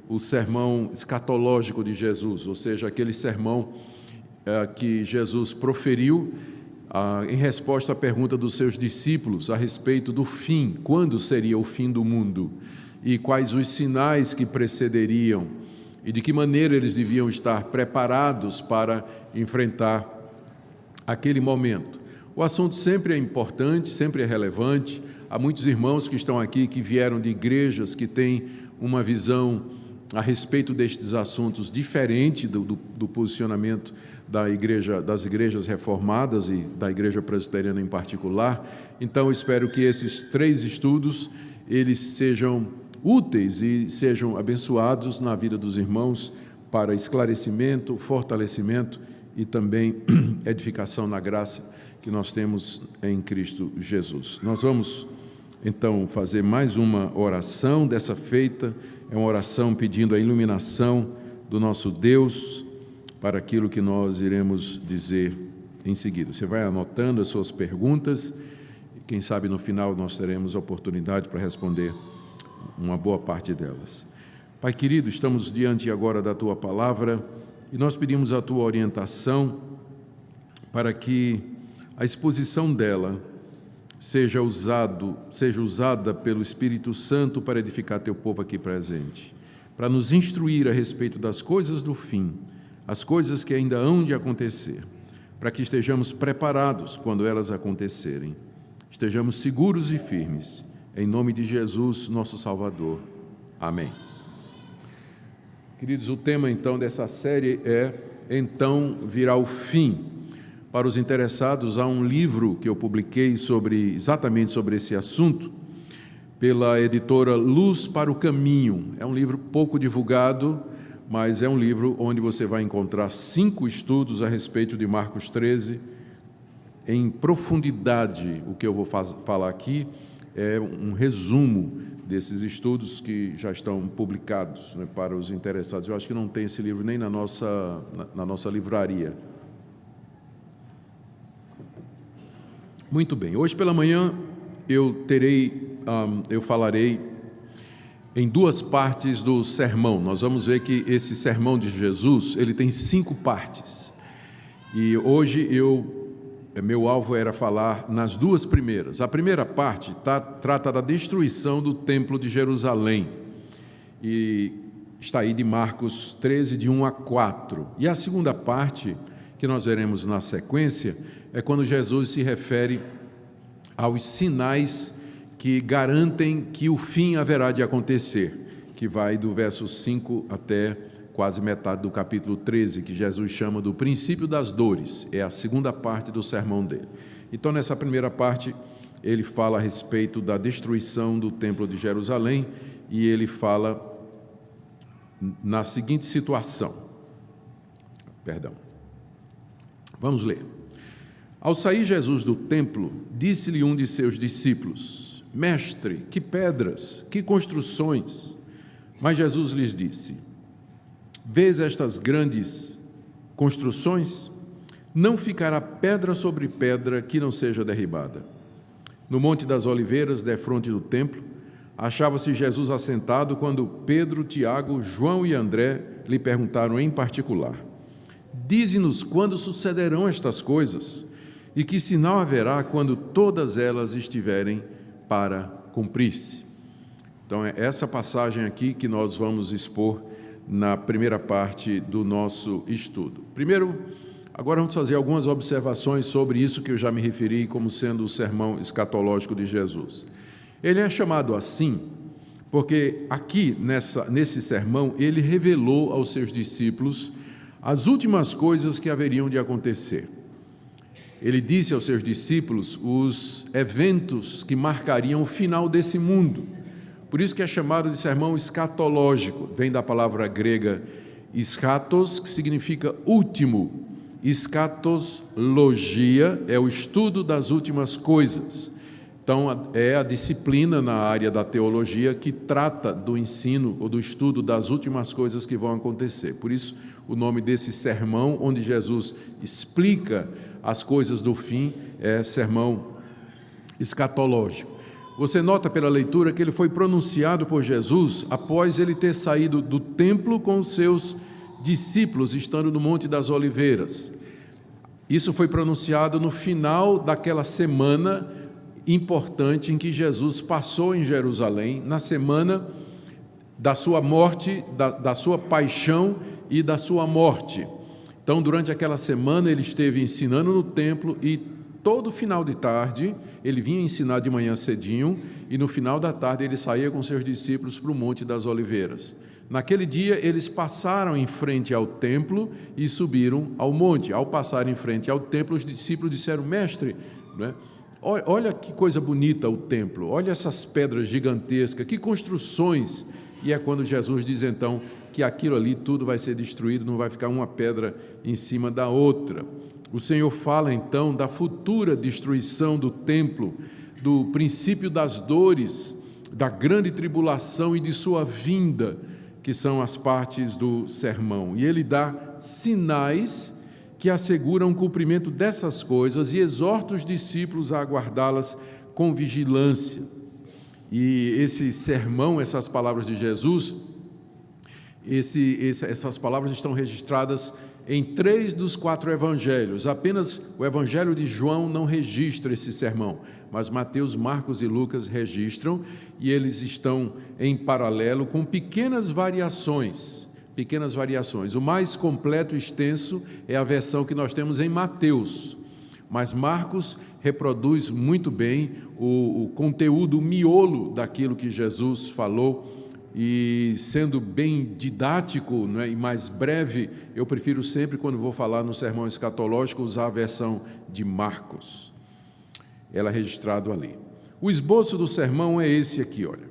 o sermão escatológico de Jesus, ou seja, aquele sermão que Jesus proferiu em resposta à pergunta dos seus discípulos a respeito do fim, quando seria o fim do mundo e quais os sinais que precederiam e de que maneira eles deviam estar preparados para enfrentar aquele momento. O assunto sempre é importante, sempre é relevante. Há muitos irmãos que estão aqui que vieram de igrejas que têm uma visão a respeito destes assuntos diferente do posicionamento das igrejas reformadas e da igreja presbiteriana em particular. Então, espero que esses 3 estudos eles sejam úteis e sejam abençoados na vida dos irmãos para esclarecimento, fortalecimento e também edificação na graça que nós temos em Cristo Jesus. Nós vamos, então, fazer mais uma oração. Dessa feita, é uma oração pedindo a iluminação do nosso Deus para aquilo que nós iremos dizer em seguida. Você vai anotando as suas perguntas e, quem sabe, no final nós teremos oportunidade para responder uma boa parte delas. Pai querido, estamos diante agora da Tua Palavra e nós pedimos a Tua orientação para que a exposição dela seja usada pelo Espírito Santo para edificar Teu povo aqui presente, para nos instruir a respeito das coisas do fim, as coisas que ainda hão de acontecer, para que estejamos preparados quando elas acontecerem, estejamos seguros e firmes, em nome de Jesus, nosso Salvador. Amém. Queridos, o tema então dessa série é Então Virá o Fim. Para os interessados, há um livro que eu publiquei exatamente sobre esse assunto, pela editora Luz para o Caminho. É um livro pouco divulgado, mas é um livro onde você vai encontrar 5 estudos a respeito de Marcos 13, em profundidade. O que eu vou falar aqui é um resumo desses estudos que já estão publicados, né, para os interessados. Eu acho que não tem esse livro nem na nossa livraria. Muito bem, hoje pela manhã eu falarei em 2 partes do sermão. Nós vamos ver que esse sermão de Jesus, ele tem 5 partes. E hoje meu alvo era falar nas 2 primeiras. A primeira parte trata da destruição do Templo de Jerusalém. E está aí de Marcos 13, de 1 a 4. E a segunda parte, que nós veremos na sequência, é quando Jesus se refere aos sinais que garantem que o fim haverá de acontecer, que vai do verso 5 até quase metade do capítulo 13, que Jesus chama do princípio das dores. É a segunda parte do sermão dele. Então, nessa primeira parte, ele fala a respeito da destruição do Templo de Jerusalém e ele fala na seguinte situação. Vamos ler. Ao sair Jesus do templo, disse-lhe um de seus discípulos: Mestre, que pedras, que construções! Mas Jesus lhes disse: Vês estas grandes construções? Não ficará pedra sobre pedra que não seja derribada. No Monte das Oliveiras, defronte do templo, achava-se Jesus assentado quando Pedro, Tiago, João e André lhe perguntaram em particular: Dize-nos quando sucederão estas coisas e que sinal haverá quando todas elas estiverem para cumprir-se. Então, é essa passagem aqui que nós vamos expor na primeira parte do nosso estudo. Primeiro, agora vamos fazer algumas observações sobre isso que eu já me referi como sendo o sermão escatológico de Jesus. Ele é chamado assim porque aqui, nesse sermão, ele revelou aos seus discípulos as últimas coisas que haveriam de acontecer. Ele disse aos seus discípulos os eventos que marcariam o final desse mundo. Por isso que é chamado de sermão escatológico. Vem da palavra grega eschatos, que significa último. Escatologia é o estudo das últimas coisas. Então, é a disciplina na área da teologia que trata do ensino ou do estudo das últimas coisas que vão acontecer. Por isso, o nome desse sermão, onde Jesus explica as coisas do fim, é sermão escatológico. Você nota pela leitura que ele foi pronunciado por Jesus após ele ter saído do templo com os seus discípulos, estando no Monte das Oliveiras. Isso foi pronunciado no final daquela semana importante em que Jesus passou em Jerusalém, na semana da sua morte, da sua paixão e da sua morte. Então, durante aquela semana, ele esteve ensinando no templo e todo final de tarde, ele vinha ensinar de manhã cedinho e no final da tarde ele saía com seus discípulos para o Monte das Oliveiras. Naquele dia, eles passaram em frente ao templo e subiram ao monte. Ao passar em frente ao templo, os discípulos disseram: Mestre, né? Olha que coisa bonita o templo, olha essas pedras gigantescas, que construções. E é quando Jesus diz então que aquilo ali tudo vai ser destruído, não vai ficar uma pedra em cima da outra. O Senhor fala então da futura destruição do templo, do princípio das dores, da grande tribulação e de sua vinda, que são as partes do sermão. E ele dá sinais que asseguram o cumprimento dessas coisas e exorta os discípulos a aguardá-las com vigilância. E esse sermão, essas palavras de Jesus, essas palavras estão registradas em 3 dos 4 evangelhos. Apenas o evangelho de João não registra esse sermão, mas Mateus, Marcos e Lucas registram, e eles estão em paralelo com pequenas variações. O mais completo e extenso é a versão que nós temos em Mateus, mas Marcos reproduz muito bem o conteúdo, o miolo daquilo que Jesus falou, e sendo bem didático, né, e mais breve, eu prefiro sempre, quando vou falar no sermão escatológico, usar a versão de Marcos. Ela é registrada ali. O esboço do sermão é esse aqui, olha.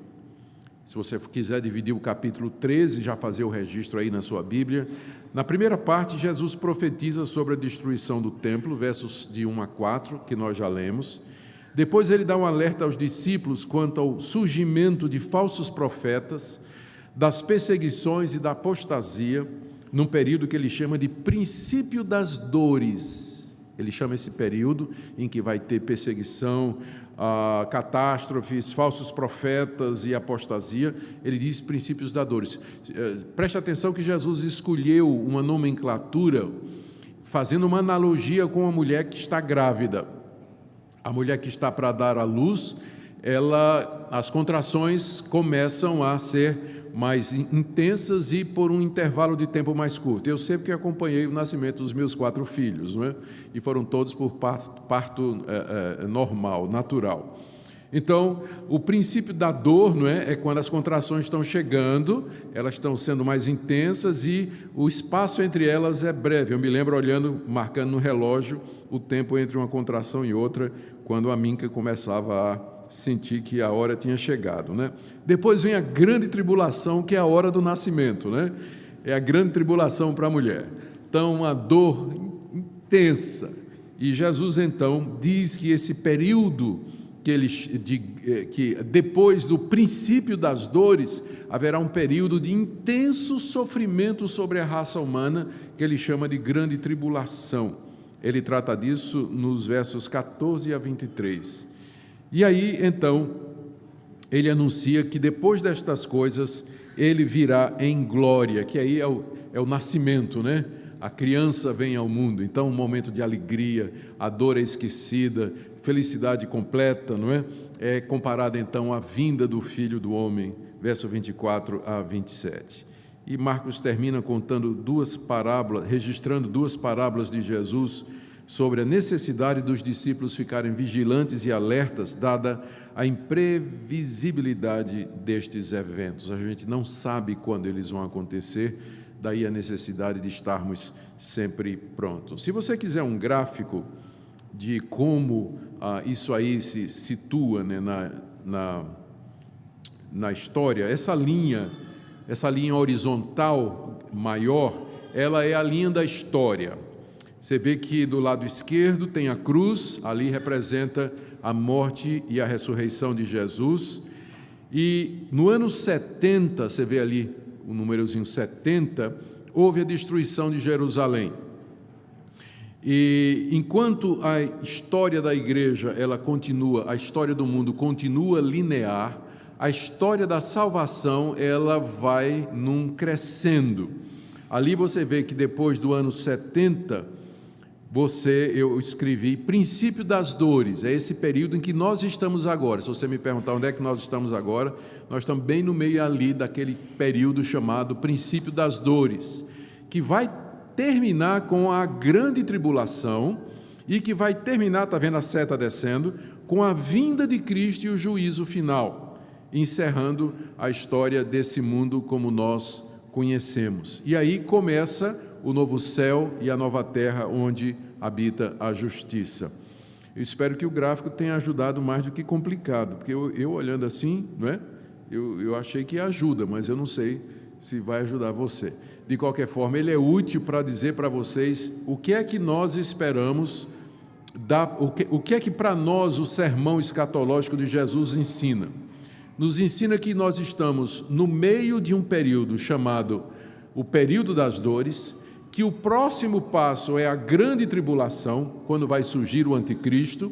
Se você quiser dividir o capítulo 13, já fazer o registro aí na sua Bíblia. Na primeira parte, Jesus profetiza sobre a destruição do templo, versos de 1 a 4, que nós já lemos. Depois ele dá um alerta aos discípulos quanto ao surgimento de falsos profetas, das perseguições e da apostasia, num período que ele chama de princípio das dores. Ele chama esse período em que vai ter perseguição, catástrofes, falsos profetas e apostasia. Ele diz princípios das dores. Preste atenção que Jesus escolheu uma nomenclatura fazendo uma analogia com a mulher que está grávida. A mulher que está para dar à luz, as contrações começam a ser mais intensas e por um intervalo de tempo mais curto. Eu sempre que acompanhei o nascimento dos meus 4 filhos, não é? E foram todos por parto normal, natural. Então, o princípio da dor, não é quando as contrações estão chegando, elas estão sendo mais intensas e o espaço entre elas é breve. Eu me lembro marcando no relógio o tempo entre uma contração e outra, quando a Minca começava a sentir que a hora tinha chegado, né? Depois vem a grande tribulação, que é a hora do nascimento, né? É a grande tribulação para a mulher. Então, uma dor intensa. E Jesus, então, diz que esse período que depois do princípio das dores, haverá um período de intenso sofrimento sobre a raça humana, que ele chama de grande tribulação. Ele trata disso nos versos 14 a 23. E aí, então, ele anuncia que depois destas coisas, ele virá em glória, que aí é o nascimento, né? A criança vem ao mundo, então um momento de alegria, a dor é esquecida, felicidade completa, não é? É comparada então à vinda do Filho do Homem, verso 24 a 27. E Marcos termina contando registrando 2 parábolas de Jesus sobre a necessidade dos discípulos ficarem vigilantes e alertas, dada a imprevisibilidade destes eventos. A gente não sabe quando eles vão acontecer, daí a necessidade de estarmos sempre prontos. Se você quiser um gráfico de como isso aí se situa, né, na história, essa linha horizontal maior, ela é a linha da história. Você vê que do lado esquerdo tem a cruz, ali representa a morte e a ressurreição de Jesus. E no ano 70, você vê ali o númerozinho 70, houve a destruição de Jerusalém. E enquanto a história da igreja, ela continua, a história do mundo continua linear, a história da salvação, ela vai num crescendo. Ali você vê que depois do ano 70, eu escrevi princípio das dores, é esse período em que nós estamos agora. Se você me perguntar onde é que nós estamos agora, nós estamos bem no meio ali daquele período chamado princípio das dores, que vai terminar com a grande tribulação e que vai terminar, está vendo a seta descendo, com a vinda de Cristo e o juízo final, encerrando a história desse mundo como nós conhecemos. E aí começa o novo céu e a nova terra onde habita a justiça. Eu espero que o gráfico tenha ajudado mais do que complicado, porque eu olhando assim, não é? Eu achei que ajuda, mas eu não sei se vai ajudar você. De qualquer forma, ele é útil para dizer para vocês o que é que nós esperamos, o que é que para nós o sermão escatológico de Jesus ensina. Nos ensina que nós estamos no meio de um período chamado o período das dores, que o próximo passo é a grande tribulação, quando vai surgir o anticristo,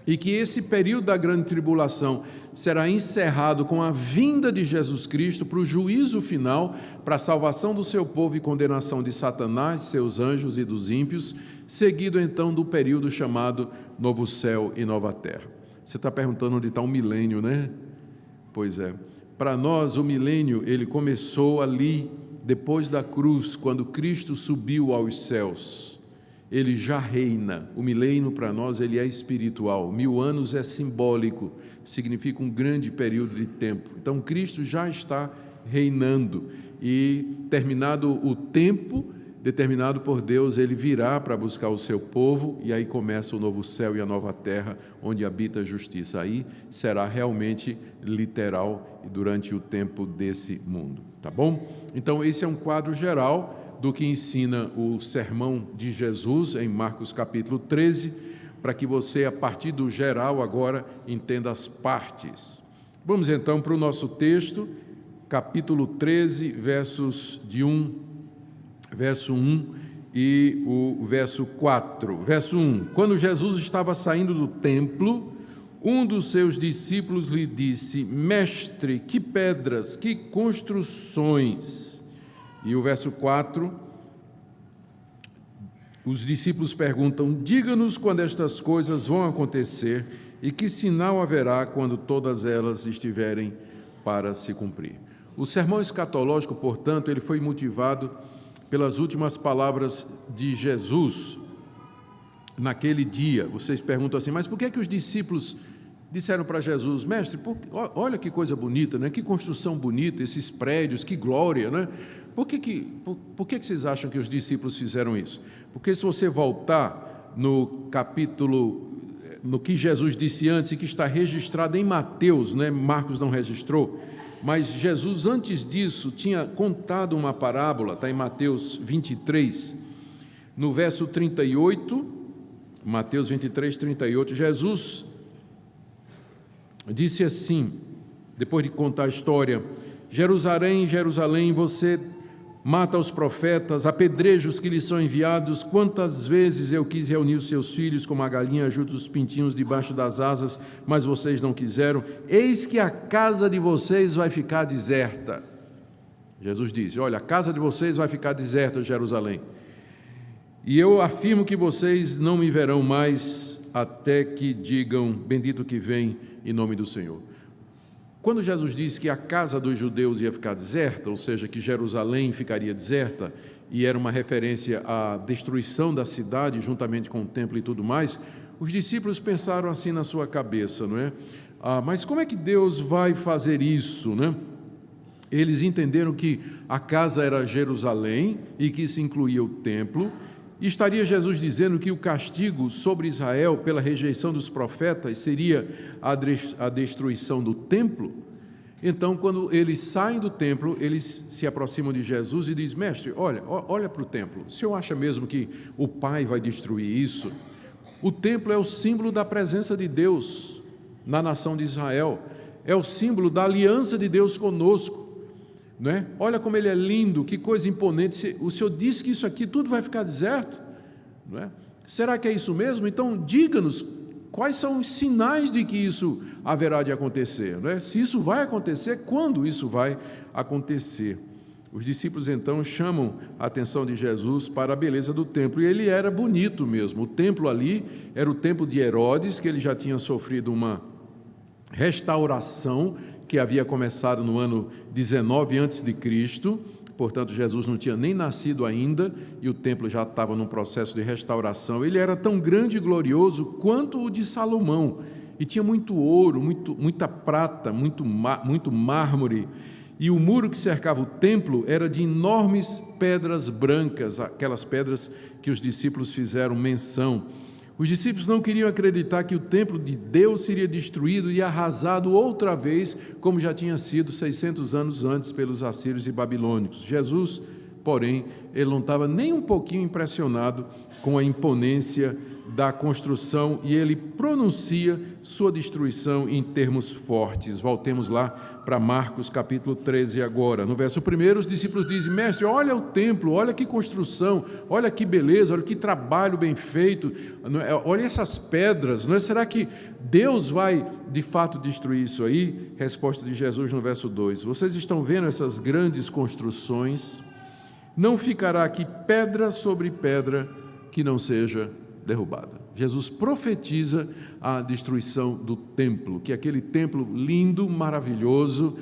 e que esse período da grande tribulação será encerrado com a vinda de Jesus Cristo para o juízo final, para a salvação do seu povo e condenação de Satanás, seus anjos e dos ímpios, seguido então do período chamado novo céu e nova terra. Você está perguntando onde está o milênio, né? Pois é. Para nós, o milênio, ele começou ali, depois da cruz, quando Cristo subiu aos céus. Ele já reina. O milênio para nós ele é espiritual. 1000 anos é simbólico, significa um grande período de tempo. Então Cristo já está reinando e terminado o tempo determinado por Deus, ele virá para buscar o seu povo e aí começa o novo céu e a nova terra onde habita a justiça. Aí será realmente literal durante o tempo desse mundo, tá bom? Então esse é um quadro geral do que ensina o sermão de Jesus em Marcos capítulo 13, para que você, a partir do geral, agora entenda as partes. Vamos então para o nosso texto, capítulo 13, verso 1 e o verso 4. Verso 1, quando Jesus estava saindo do templo, um dos seus discípulos lhe disse: Mestre, que pedras, que construções. E o verso 4, os discípulos perguntam: diga-nos quando estas coisas vão acontecer e que sinal haverá quando todas elas estiverem para se cumprir. O sermão escatológico, portanto, ele foi motivado pelas últimas palavras de Jesus naquele dia. Vocês perguntam assim, mas por que os discípulos disseram para Jesus: mestre, olha que coisa bonita, né? Que construção bonita, esses prédios, que glória, né? Por que vocês acham que os discípulos fizeram isso? Porque se você voltar no capítulo, no que Jesus disse antes e que está registrado em Mateus, né? Marcos não registrou, mas Jesus antes disso tinha contado uma parábola, está em Mateus 23, no verso 38, Mateus 23, 38, Jesus disse assim, depois de contar a história: Jerusalém, Jerusalém, você mata os profetas, apedreja os que lhes são enviados. Quantas vezes eu quis reunir os seus filhos como a galinha junta os pintinhos debaixo das asas, mas vocês não quiseram. Eis que a casa de vocês vai ficar deserta. Jesus disse: olha, a casa de vocês vai ficar deserta, Jerusalém. E eu afirmo que vocês não me verão mais até que digam: bendito que vem em nome do Senhor. Quando Jesus disse que a casa dos judeus ia ficar deserta, ou seja, que Jerusalém ficaria deserta, e era uma referência à destruição da cidade, juntamente com o templo e tudo mais, os discípulos pensaram assim na sua cabeça, não é? Mas como é que Deus vai fazer isso, né? Eles entenderam que a casa era Jerusalém e que isso incluía o templo, e estaria Jesus dizendo que o castigo sobre Israel pela rejeição dos profetas seria a destruição do templo? Então, quando eles saem do templo, eles se aproximam de Jesus e dizem: mestre, olha para o templo, o senhor acha mesmo que o Pai vai destruir isso? O templo é o símbolo da presença de Deus na nação de Israel, é o símbolo da aliança de Deus conosco. Não é? Olha como ele é lindo, que coisa imponente. O Senhor disse que isso aqui tudo vai ficar deserto. não é? Será que é isso mesmo? Então, diga-nos quais são os sinais de que isso haverá de acontecer, não é? Se isso vai acontecer, quando isso vai acontecer? Os discípulos, então, chamam a atenção de Jesus para a beleza do templo, e ele era bonito mesmo. O templo ali era o templo de Herodes, que ele já tinha sofrido uma restauração, que havia começado no ano 19 a.C., portanto, Jesus não tinha nem nascido ainda, e o templo já estava num processo de restauração. Ele era tão grande e glorioso quanto o de Salomão, e tinha muito ouro, muita prata, muito mármore, e o muro que cercava o templo era de enormes pedras brancas, aquelas pedras que os discípulos fizeram menção. Os discípulos não queriam acreditar que o templo de Deus seria destruído e arrasado outra vez, como já tinha sido 600 anos antes pelos assírios e babilônicos. Jesus, porém, ele não estava nem um pouquinho impressionado com a imponência da construção, e ele pronuncia sua destruição em termos fortes. Voltemos lá para Marcos capítulo 13 agora. No verso 1, os discípulos dizem: mestre, olha o templo, olha que construção, olha que beleza, olha que trabalho bem feito, olha essas pedras, não é? Será que Deus vai de fato destruir isso aí? Resposta de Jesus no verso 2: vocês estão vendo essas grandes construções? Não ficará aqui pedra sobre pedra que não seja derrubada. Jesus profetiza a destruição do templo, que aquele templo lindo, maravilhoso,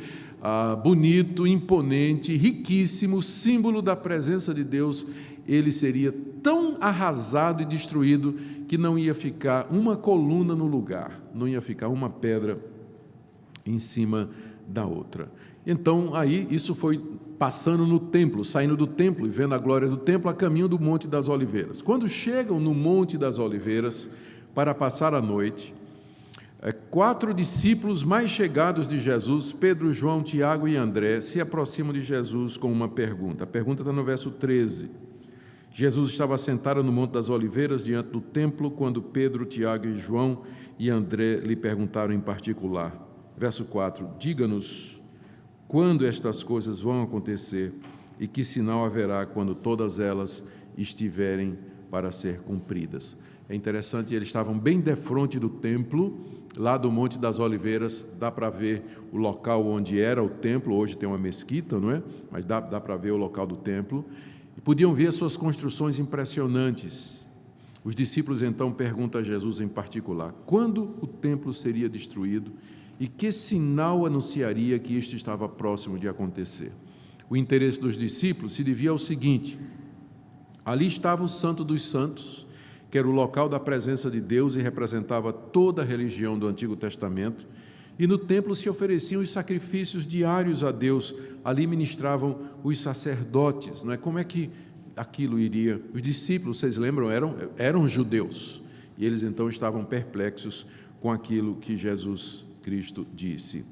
bonito, imponente, riquíssimo, símbolo da presença de Deus, ele seria tão arrasado e destruído que não ia ficar uma coluna no lugar, não ia ficar uma pedra em cima da outra. Então, aí, isso foi passando no templo, saindo do templo e vendo a glória do templo a caminho do Monte das Oliveiras. Quando chegam no Monte das Oliveiras para passar a noite, 4 discípulos mais chegados de Jesus, Pedro, João, Tiago e André, se aproximam de Jesus com uma pergunta. A pergunta está no verso 13. Jesus estava sentado no Monte das Oliveiras, diante do templo, quando Pedro, Tiago e João e André lhe perguntaram em particular. Verso 4, diga-nos quando estas coisas vão acontecer e que sinal haverá quando todas elas estiverem para ser cumpridas. É interessante, eles estavam bem defronte do templo, lá do Monte das Oliveiras, dá para ver o local onde era o templo, hoje tem uma mesquita, não é? Mas dá para ver o local do templo, e podiam ver suas construções impressionantes. Os discípulos então perguntam a Jesus em particular, quando o templo seria destruído e que sinal anunciaria que isto estava próximo de acontecer? O interesse dos discípulos se devia ao seguinte: ali estava o Santo dos Santos, que era o local da presença de Deus e representava toda a religião do Antigo Testamento, e no templo se ofereciam os sacrifícios diários a Deus, ali ministravam os sacerdotes, não é? Como é que aquilo iria? Os discípulos, vocês lembram, eram judeus, e eles então estavam perplexos com aquilo que Jesus Cristo disse.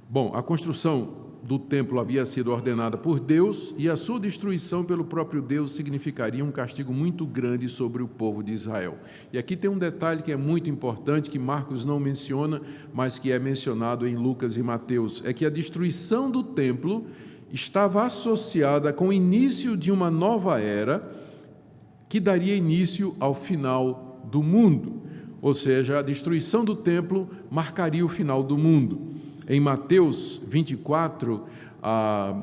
Bom, a construção do templo havia sido ordenada por Deus e a sua destruição pelo próprio Deus significaria um castigo muito grande sobre o povo de Israel. E aqui tem um detalhe que é muito importante, que Marcos não menciona, mas que é mencionado em Lucas e Mateus, é que a destruição do templo estava associada com o início de uma nova era que daria início ao final do mundo. Ou seja, a destruição do templo marcaria o final do mundo. Em Mateus 24,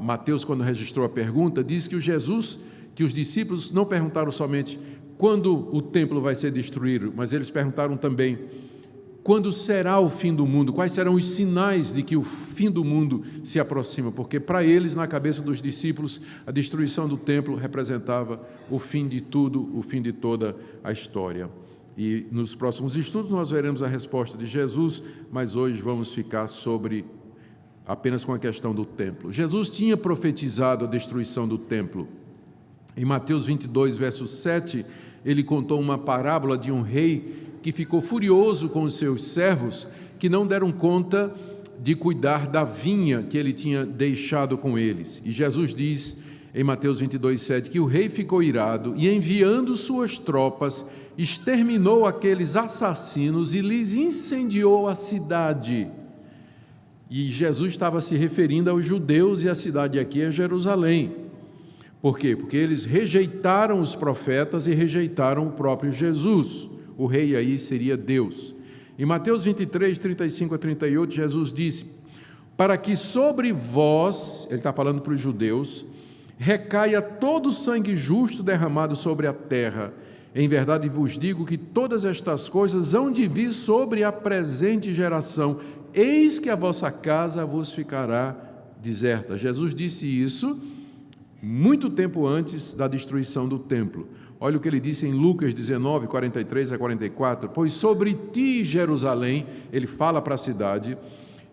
Mateus, quando registrou a pergunta, diz que os discípulos não perguntaram somente quando o templo vai ser destruído, mas eles perguntaram também quando será o fim do mundo, quais serão os sinais de que o fim do mundo se aproxima, porque para eles, na cabeça dos discípulos, a destruição do templo representava o fim de tudo, o fim de toda a história. E nos próximos estudos nós veremos a resposta de Jesus, mas hoje vamos ficar apenas com a questão do templo. Jesus tinha profetizado a destruição do templo. Em Mateus 22, verso 7, ele contou uma parábola de um rei que ficou furioso com os seus servos, que não deram conta de cuidar da vinha que ele tinha deixado com eles. E Jesus diz em Mateus 22, 7, que o rei ficou irado e, enviando suas tropas, exterminou aqueles assassinos e lhes incendiou a cidade. E Jesus estava se referindo aos judeus, e a cidade aqui é Jerusalém, Por quê? Porque eles rejeitaram os profetas e rejeitaram o próprio Jesus. O rei aí seria Deus. Em Mateus 23, 35 a 38, Jesus disse: para que sobre vós, ele está falando para os judeus, recaia todo o sangue justo derramado sobre a terra. Em verdade vos digo que todas estas coisas hão de vir sobre a presente geração. Eis que a vossa casa vos ficará deserta. Jesus disse isso muito tempo antes da destruição do templo. Olha o que ele disse em Lucas 19, 43 a 44. Pois sobre ti, Jerusalém, ele fala para a cidade,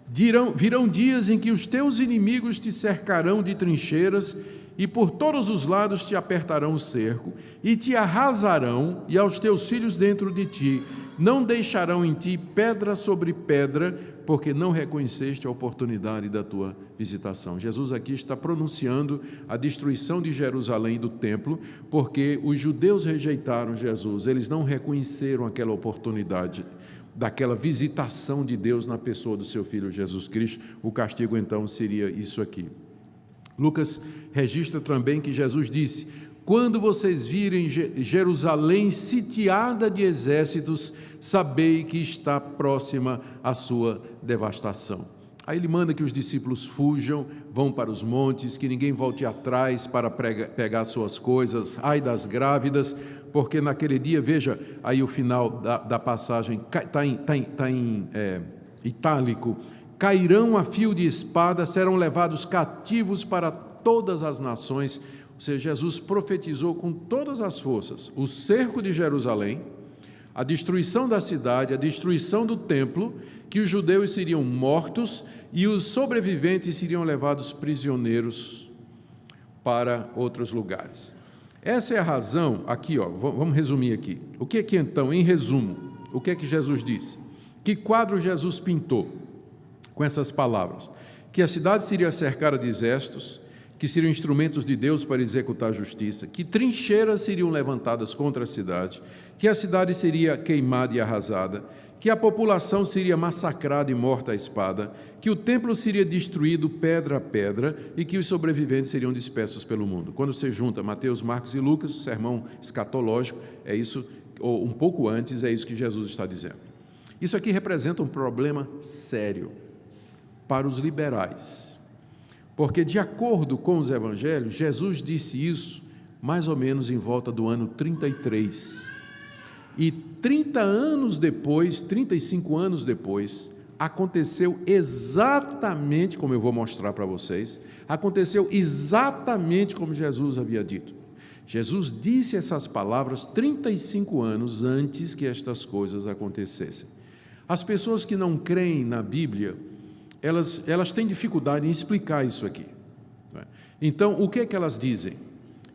virão dias em que os teus inimigos te cercarão de trincheiras e por todos os lados te apertarão o cerco e te arrasarão e aos teus filhos dentro de ti. Não deixarão em ti pedra sobre pedra, porque não reconheceste a oportunidade da tua visitação. Jesus aqui está pronunciando a destruição de Jerusalém e do templo, porque os judeus rejeitaram Jesus, eles não reconheceram aquela oportunidade daquela visitação de Deus na pessoa do seu Filho Jesus Cristo. O castigo então seria isso aqui. Lucas registra também que Jesus disse: quando vocês virem Jerusalém sitiada de exércitos, sabei que está próxima a sua devastação. Aí ele manda que os discípulos fujam, vão para os montes, que ninguém volte atrás para pegar suas coisas, ai das grávidas, porque naquele dia, veja aí o final da passagem, está em itálico, cairão a fio de espada, serão levados cativos para todas as nações. Ou seja, Jesus profetizou com todas as forças o cerco de Jerusalém, a destruição da cidade, a destruição do templo, que os judeus seriam mortos e os sobreviventes seriam levados prisioneiros para outros lugares. Essa é a razão, aqui, vamos resumir aqui. O que é que então, em resumo, o que é que Jesus disse? Que quadro Jesus pintou com essas palavras? Que a cidade seria cercada de exércitos, que seriam instrumentos de Deus para executar a justiça, que trincheiras seriam levantadas contra a cidade, que a cidade seria queimada e arrasada, que a população seria massacrada e morta à espada, que o templo seria destruído pedra a pedra e que os sobreviventes seriam dispersos pelo mundo. Quando você junta Mateus, Marcos e Lucas, sermão escatológico, é isso, ou um pouco antes, é isso que Jesus está dizendo. Isso aqui representa um problema sério para os liberais, porque, de acordo com os evangelhos, Jesus disse isso mais ou menos em volta do ano 33. E 30 anos depois, 35 anos depois, aconteceu exatamente como eu vou mostrar para vocês, aconteceu exatamente como Jesus havia dito. Jesus disse essas palavras 35 anos antes que estas coisas acontecessem. As pessoas que não creem na Bíblia, elas têm dificuldade em explicar isso aqui. Então, o que é que elas dizem?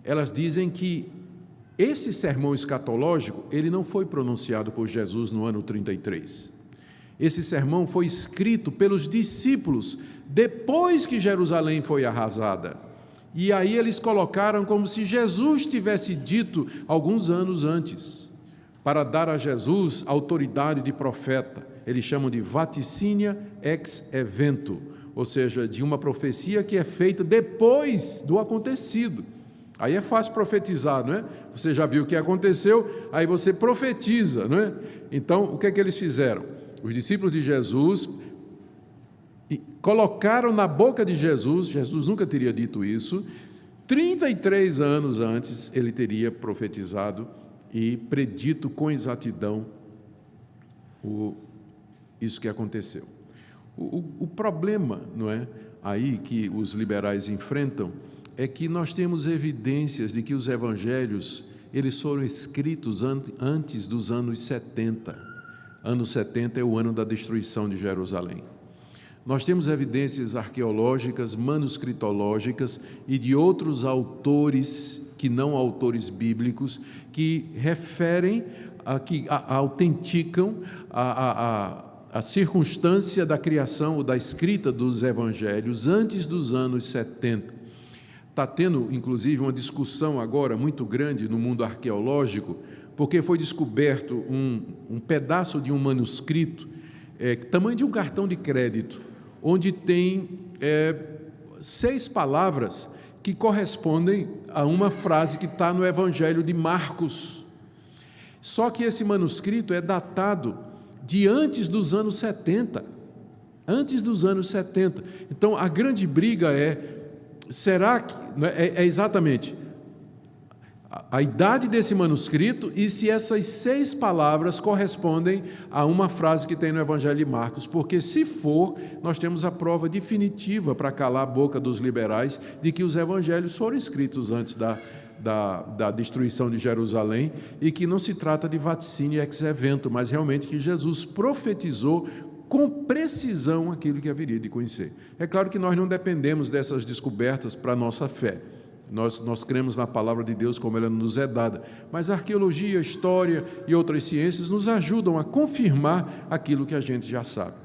Elas dizem que esse sermão escatológico, ele não foi pronunciado por Jesus no ano 33. Esse sermão foi escrito pelos discípulos depois que Jerusalém foi arrasada. E aí eles colocaram como se Jesus tivesse dito alguns anos antes, para dar a Jesus autoridade de profeta. Eles chamam de vaticínia ex evento, ou seja, de uma profecia que é feita depois do acontecido. Aí é fácil profetizar, não é? Você já viu o que aconteceu, aí você profetiza, não é? Então, o que é que eles fizeram? Os discípulos de Jesus colocaram na boca de Jesus, Jesus nunca teria dito isso, 33 anos antes ele teria profetizado e predito com exatidão isso que aconteceu. O problema, não é, aí que os liberais enfrentam, é que nós temos evidências de que os evangelhos, eles foram escritos antes dos anos 70. Ano 70 é o ano da destruição de Jerusalém. Nós temos evidências arqueológicas, manuscritológicas e de outros autores, que não autores bíblicos, que referem, que autenticam a circunstância da criação ou da escrita dos evangelhos antes dos anos 70. Está tendo, inclusive, uma discussão agora muito grande no mundo arqueológico, porque foi descoberto um pedaço de um manuscrito, tamanho de um cartão de crédito, onde tem 6 palavras que correspondem a uma frase que está no Evangelho de Marcos. Só que esse manuscrito é datado de antes dos anos 70. Antes dos anos 70. Então, a grande briga será que... É exatamente a idade desse manuscrito e se essas 6 palavras correspondem a uma frase que tem no Evangelho de Marcos, porque se for, nós temos a prova definitiva para calar a boca dos liberais de que os evangelhos foram escritos antes da destruição de Jerusalém e que não se trata de vaticínio ex evento, mas realmente que Jesus profetizou com precisão aquilo que haveria de conhecer. É claro que nós não dependemos dessas descobertas para a nossa fé. Nós cremos na palavra de Deus como ela nos é dada, mas a arqueologia, a história e outras ciências nos ajudam a confirmar aquilo que a gente já sabe.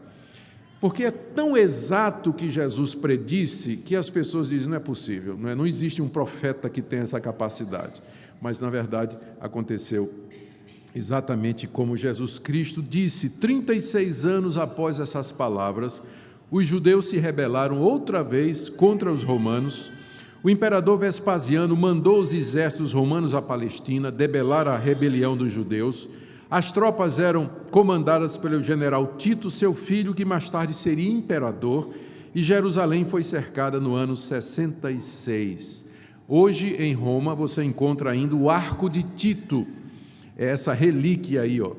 Porque é tão exato o que Jesus predisse que as pessoas dizem, não é possível, não existe um profeta que tenha essa capacidade. Mas, na verdade, aconteceu exatamente como Jesus Cristo disse. 36 anos após essas palavras, os judeus se rebelaram outra vez contra os romanos. O imperador Vespasiano mandou os exércitos romanos à Palestina debelar a rebelião dos judeus. As tropas eram comandadas pelo general Tito, seu filho, que mais tarde seria imperador, e Jerusalém foi cercada no ano 66. Hoje, em Roma, você encontra ainda o Arco de Tito, essa relíquia aí, ó.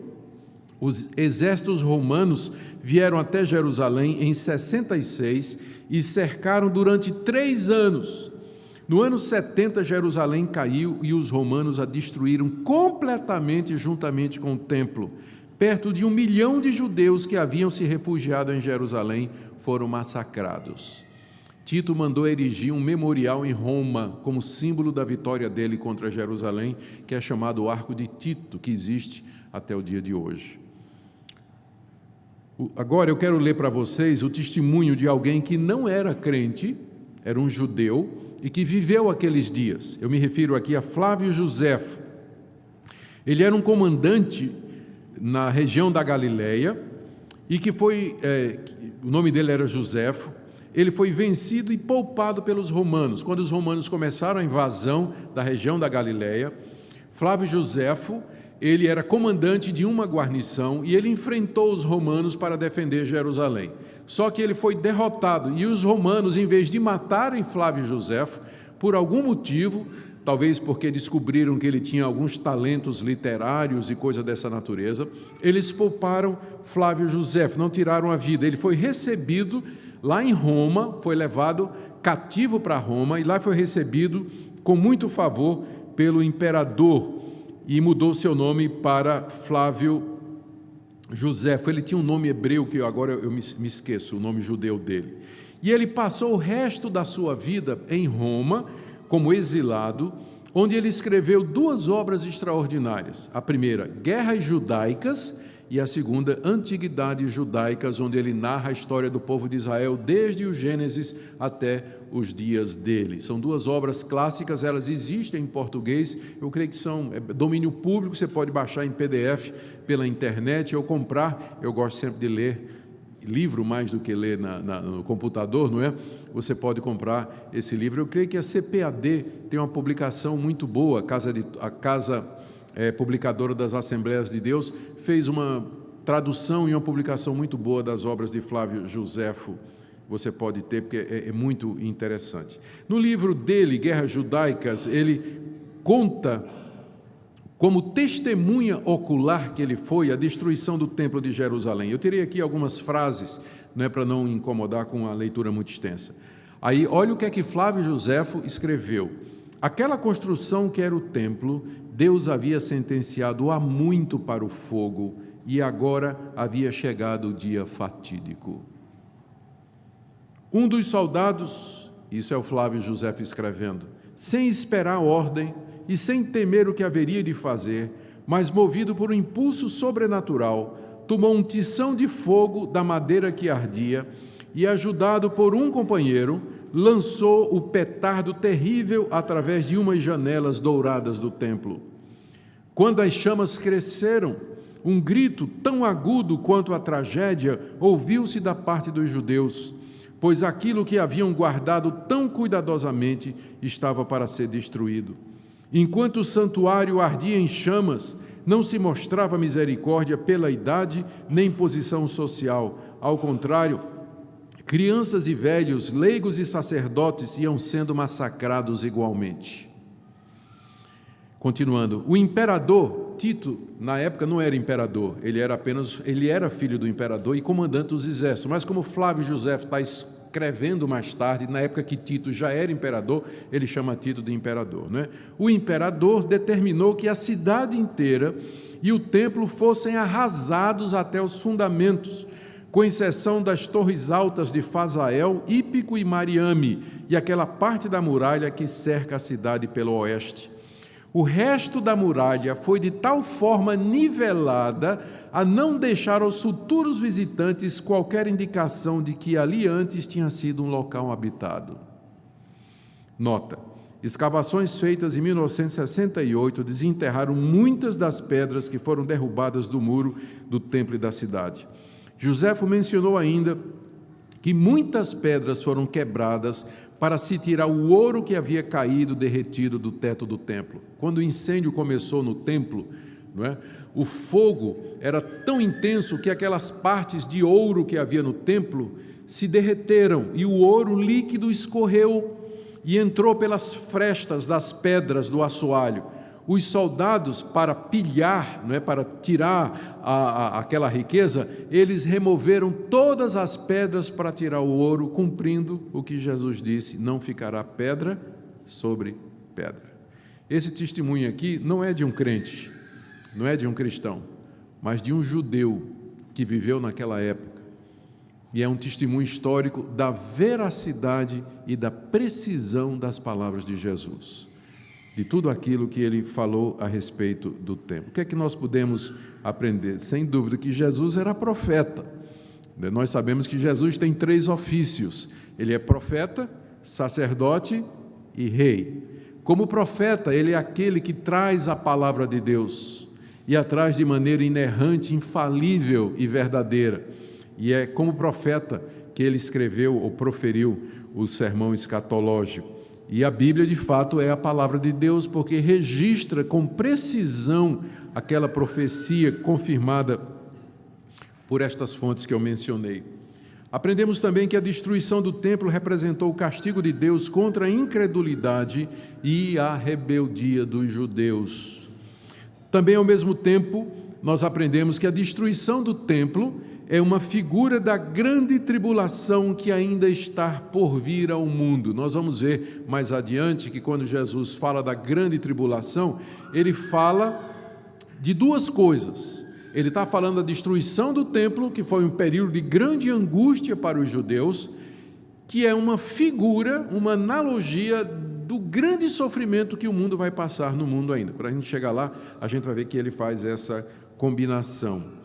Os exércitos romanos vieram até Jerusalém em 66 e cercaram durante 3 anos. No ano 70, Jerusalém caiu e os romanos a destruíram completamente juntamente com o templo. Perto de 1 milhão de judeus que haviam se refugiado em Jerusalém foram massacrados. Tito mandou erigir um memorial em Roma como símbolo da vitória dele contra Jerusalém, que é chamado o Arco de Tito, que existe até o dia de hoje. Agora eu quero ler para vocês o testemunho de alguém que não era crente, era um judeu, e que viveu aqueles dias. Eu me refiro aqui a Flávio Josefo. Ele era um comandante na região da Galileia e que foi, o nome dele era Josefo. Ele foi vencido e poupado pelos romanos. Quando os romanos começaram a invasão da região da Galileia, Flávio Josefo, ele era comandante de uma guarnição e ele enfrentou os romanos para defender Jerusalém. Só que ele foi derrotado e os romanos, em vez de matarem Flávio Josefo, por algum motivo, talvez porque descobriram que ele tinha alguns talentos literários e coisa dessa natureza, eles pouparam Flávio Josefo, não tiraram a vida. Ele foi recebido lá em Roma, foi levado cativo para Roma e lá foi recebido com muito favor pelo imperador e mudou seu nome para Flávio Josefo. Ele tinha um nome hebreu que agora eu me esqueço, o nome judeu dele. E ele passou o resto da sua vida em Roma, como exilado, onde ele escreveu 2 obras extraordinárias. A primeira, Guerras Judaicas, e a segunda, Antiguidades Judaicas, onde ele narra a história do povo de Israel desde o Gênesis até os dias dele. São 2 obras clássicas, elas existem em português, eu creio que são domínio público, você pode baixar em PDF pela internet ou comprar. Eu gosto sempre de ler livro mais do que ler no computador, não é? Você pode comprar esse livro. Eu creio que a CPAD tem uma publicação muito boa, a Casa Publicadora das Assembleias de Deus fez uma tradução e uma publicação muito boa das obras de Flávio Josefo. Você pode ter, porque é muito interessante. No livro dele, Guerras Judaicas, ele conta como testemunha ocular que ele foi a destruição do Templo de Jerusalém. Eu terei aqui algumas frases, não é, para não incomodar com a leitura muito extensa. Aí, olha o que é que Flávio Josefo escreveu. Aquela construção que era o templo, Deus havia sentenciado há muito para o fogo e agora havia chegado o dia fatídico. Um dos soldados, isso é o Flávio Josefo escrevendo, sem esperar ordem e sem temer o que haveria de fazer, mas movido por um impulso sobrenatural, tomou um tição de fogo da madeira que ardia e, ajudado por um companheiro, lançou o petardo terrível através de umas janelas douradas do templo. Quando as chamas cresceram, um grito tão agudo quanto a tragédia ouviu-se da parte dos judeus. pois aquilo que haviam guardado tão cuidadosamente estava para ser destruído. Enquanto o santuário ardia em chamas, não se mostrava misericórdia pela idade nem posição social. Ao contrário, crianças e velhos, leigos e sacerdotes iam sendo massacrados igualmente. Continuando, o imperador, Tito, na época não era imperador, ele era filho do imperador e comandante dos exércitos, mas como Flávio José está escrevendo mais tarde, na época que Tito já era imperador, ele chama Tito de imperador, né? O imperador determinou que a cidade inteira e o templo fossem arrasados até os fundamentos, com exceção das torres altas de Fazael, Ípico e Mariame, e aquela parte da muralha que cerca a cidade pelo oeste. O resto da muralha foi de tal forma nivelada a não deixar aos futuros visitantes qualquer indicação de que ali antes tinha sido um local habitado. Nota: escavações feitas em 1968 desenterraram muitas das pedras que foram derrubadas do muro do templo e da cidade. Joséfo mencionou ainda que muitas pedras foram quebradas para se tirar o ouro que havia caído derretido do teto do templo. Quando o incêndio começou no templo, não é? O fogo era tão intenso que aquelas partes de ouro que havia no templo se derreteram e o ouro líquido escorreu e entrou pelas frestas das pedras do assoalho. Os soldados, para pilhar, não é, para tirar aquela riqueza, eles removeram todas as pedras para tirar o ouro, cumprindo o que Jesus disse: não ficará pedra sobre pedra. Esse testemunho aqui não é de um crente, não é de um cristão, mas de um judeu que viveu naquela época. E é um testemunho histórico da veracidade e da precisão das palavras de Jesus, de tudo aquilo que ele falou a respeito do templo. O que é que nós podemos aprender? Sem dúvida que Jesus era profeta. Nós sabemos que Jesus tem 3 ofícios. Ele é profeta, sacerdote e rei. Como profeta, ele é aquele que traz a palavra de Deus e a traz de maneira inerrante, infalível e verdadeira. E é como profeta que ele escreveu ou proferiu o sermão escatológico. E a Bíblia, de fato, é a palavra de Deus, porque registra com precisão aquela profecia confirmada por estas fontes que eu mencionei. Aprendemos também que a destruição do templo representou o castigo de Deus contra a incredulidade e a rebeldia dos judeus. Também, ao mesmo tempo, nós aprendemos que a destruição do templo é uma figura da grande tribulação que ainda está por vir ao mundo. Nós vamos ver mais adiante que quando Jesus fala da grande tribulação, ele fala de 2 coisas. Ele está falando da destruição do templo, que foi um período de grande angústia para os judeus, que é uma figura, uma analogia do grande sofrimento que o mundo vai passar no mundo ainda. Quando a gente chegar lá, a gente vai ver que ele faz essa combinação.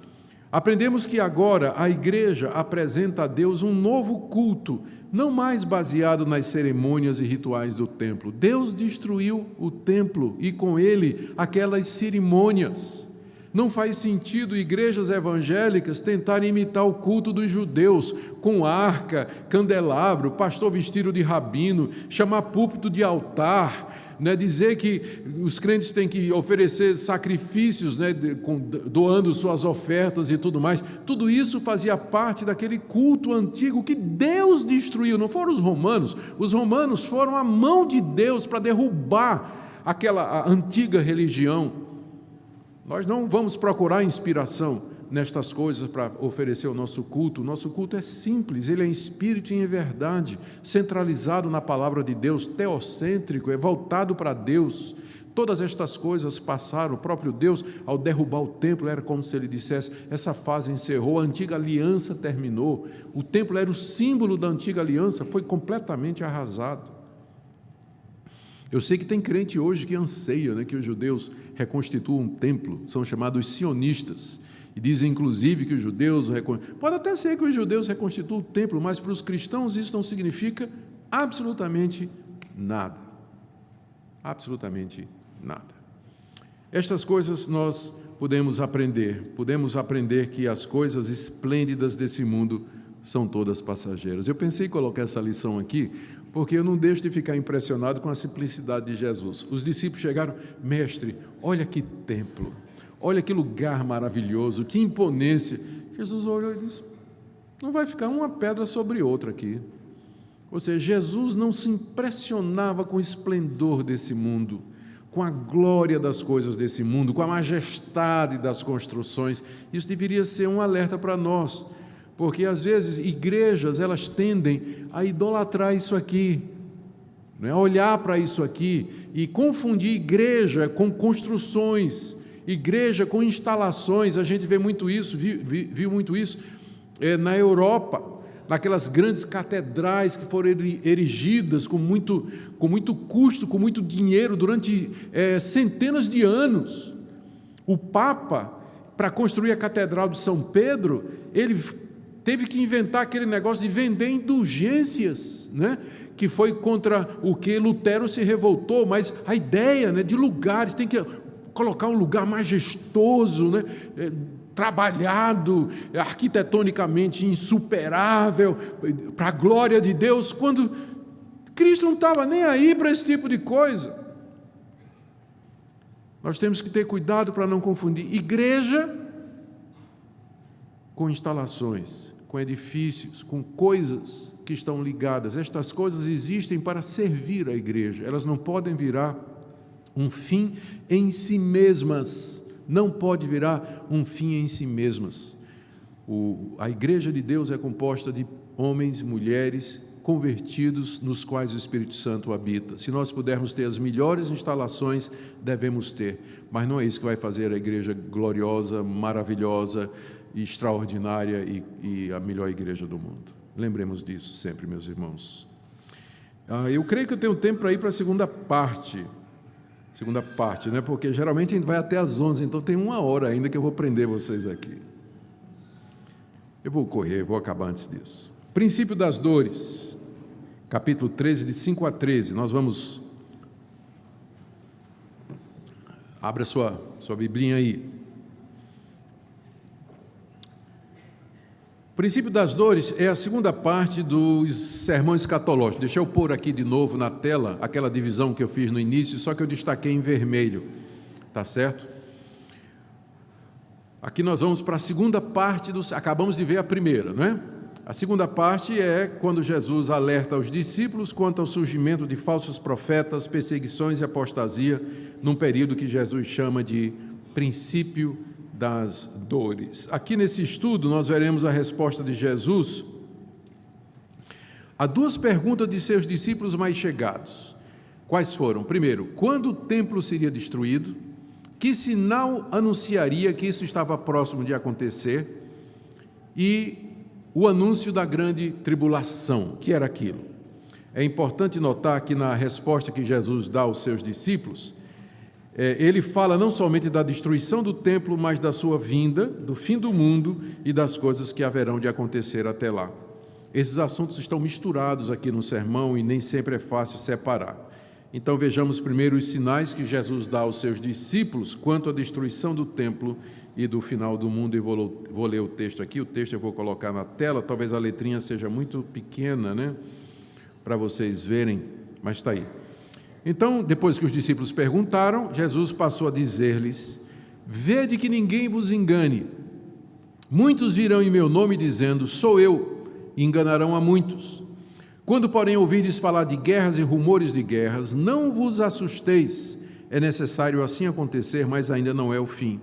Aprendemos que agora a igreja apresenta a Deus um novo culto, não mais baseado nas cerimônias e rituais do templo. Deus destruiu o templo e com ele aquelas cerimônias. Não faz sentido igrejas evangélicas tentarem imitar o culto dos judeus, com arca, candelabro, pastor vestido de rabino, chamar púlpito de altar, né, dizer que os crentes têm que oferecer sacrifícios, né, doando suas ofertas e tudo mais. Tudo isso fazia parte daquele culto antigo que Deus destruiu. Não foram os romanos. Os romanos foram a mão de Deus para derrubar aquela antiga religião. Nós não vamos procurar inspiração nestas coisas para oferecer o nosso culto. O nosso culto é simples, ele é em espírito e em verdade, centralizado na palavra de Deus, teocêntrico, é voltado para Deus. Todas estas coisas passaram. O próprio Deus, ao derrubar o templo, era como se ele dissesse: essa fase encerrou, a antiga aliança terminou. O templo era o símbolo da antiga aliança, foi completamente arrasado. Eu sei que tem crente hoje que anseia, né, que os judeus reconstituam um templo, são chamados sionistas, e dizem inclusive que os judeus, pode até ser que os judeus reconstituam o templo, mas para os cristãos isso não significa absolutamente nada, absolutamente nada. Estas coisas nós podemos aprender que as coisas esplêndidas desse mundo são todas passageiras. Eu pensei em colocar essa lição aqui, porque eu não deixo de ficar impressionado com a simplicidade de Jesus. Os discípulos chegaram: mestre, olha que templo, olha que lugar maravilhoso, que imponência. Jesus olhou e disse: não vai ficar uma pedra sobre outra aqui. Ou seja, Jesus não se impressionava com o esplendor desse mundo, com a glória das coisas desse mundo, com a majestade das construções. Isso deveria ser um alerta para nós, porque às vezes igrejas, elas tendem a idolatrar isso aqui, a olhar para isso aqui e confundir igreja com construções, igreja com instalações. A gente vê muito isso, viu muito isso na Europa, naquelas grandes catedrais que foram erigidas com muito custo, com muito dinheiro, durante centenas de anos. O Papa, para construir a Catedral de São Pedro, ele teve que inventar aquele negócio de vender indulgências, né? Que foi contra o que Lutero se revoltou, mas a ideia, né, de lugares, tem que colocar um lugar majestoso, né? Trabalhado, arquitetonicamente insuperável, para a glória de Deus, quando Cristo não estava nem aí para esse tipo de coisa. Nós temos que ter cuidado para não confundir igreja com instalações, com edifícios, com coisas que estão ligadas. Estas coisas existem para servir a igreja, elas não podem virar um fim em si mesmas. Não pode virar um fim em si mesmas. A igreja de Deus é composta de homens e mulheres convertidos, nos quais o Espírito Santo habita. Se nós pudermos ter as melhores instalações, devemos ter, mas não é isso que vai fazer a igreja gloriosa, maravilhosa, extraordinária e a melhor igreja do mundo. Lembremos disso sempre, meus irmãos. Eu creio que eu tenho tempo para ir para a segunda parte, né? Porque geralmente a gente vai até às 11, então tem 1 hora ainda que eu vou prender vocês aqui. Eu vou correr, vou acabar antes disso. Princípio das dores, capítulo 13, de 5 a 13. Nós vamos... Abra sua biblinha aí. O princípio das dores é a segunda parte dos sermões escatológicos. Deixa eu pôr aqui de novo na tela aquela divisão que eu fiz no início, só que eu destaquei em vermelho, tá certo? Aqui nós vamos para a segunda parte, acabamos de ver a primeira, não é? A segunda parte é quando Jesus alerta os discípulos quanto ao surgimento de falsos profetas, perseguições e apostasia, num período que Jesus chama de princípio das dores. Aqui nesse estudo nós veremos a resposta de Jesus a 2 perguntas de seus discípulos mais chegados. Quais foram? Primeiro, quando o templo seria destruído? Que sinal anunciaria que isso estava próximo de acontecer? E o anúncio da grande tribulação, que era aquilo? É importante notar que na resposta que Jesus dá aos seus discípulos, ele fala não somente da destruição do templo, mas da sua vinda, do fim do mundo e das coisas que haverão de acontecer até lá. Esses assuntos estão misturados aqui no sermão e nem sempre é fácil separar. Então vejamos primeiro os sinais que Jesus dá aos seus discípulos quanto à destruição do templo e do final do mundo. E vou ler o texto aqui, o texto eu vou colocar na tela, talvez a letrinha seja muito pequena, né, para vocês verem, mas está aí. Então, depois que os discípulos perguntaram, Jesus passou a dizer-lhes: vede que ninguém vos engane. Muitos virão em meu nome dizendo, sou eu, e enganarão a muitos. Quando, porém, ouvirdes falar de guerras e rumores de guerras, não vos assusteis. É necessário assim acontecer, mas ainda não é o fim.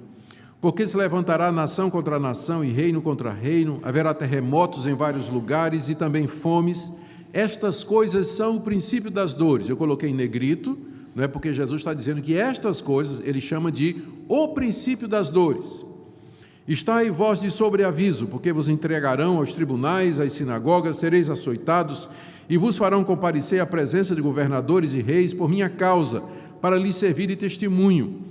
Porque se levantará nação contra nação e reino contra reino, haverá terremotos em vários lugares e também fomes. Estas coisas são o princípio das dores. Eu coloquei em negrito, não é, porque Jesus está dizendo que estas coisas, ele chama de o princípio das dores. Estai vós de sobreaviso, porque vos entregarão aos tribunais, às sinagogas, sereis açoitados, e vos farão comparecer à presença de governadores e reis por minha causa, para lhes servir de testemunho.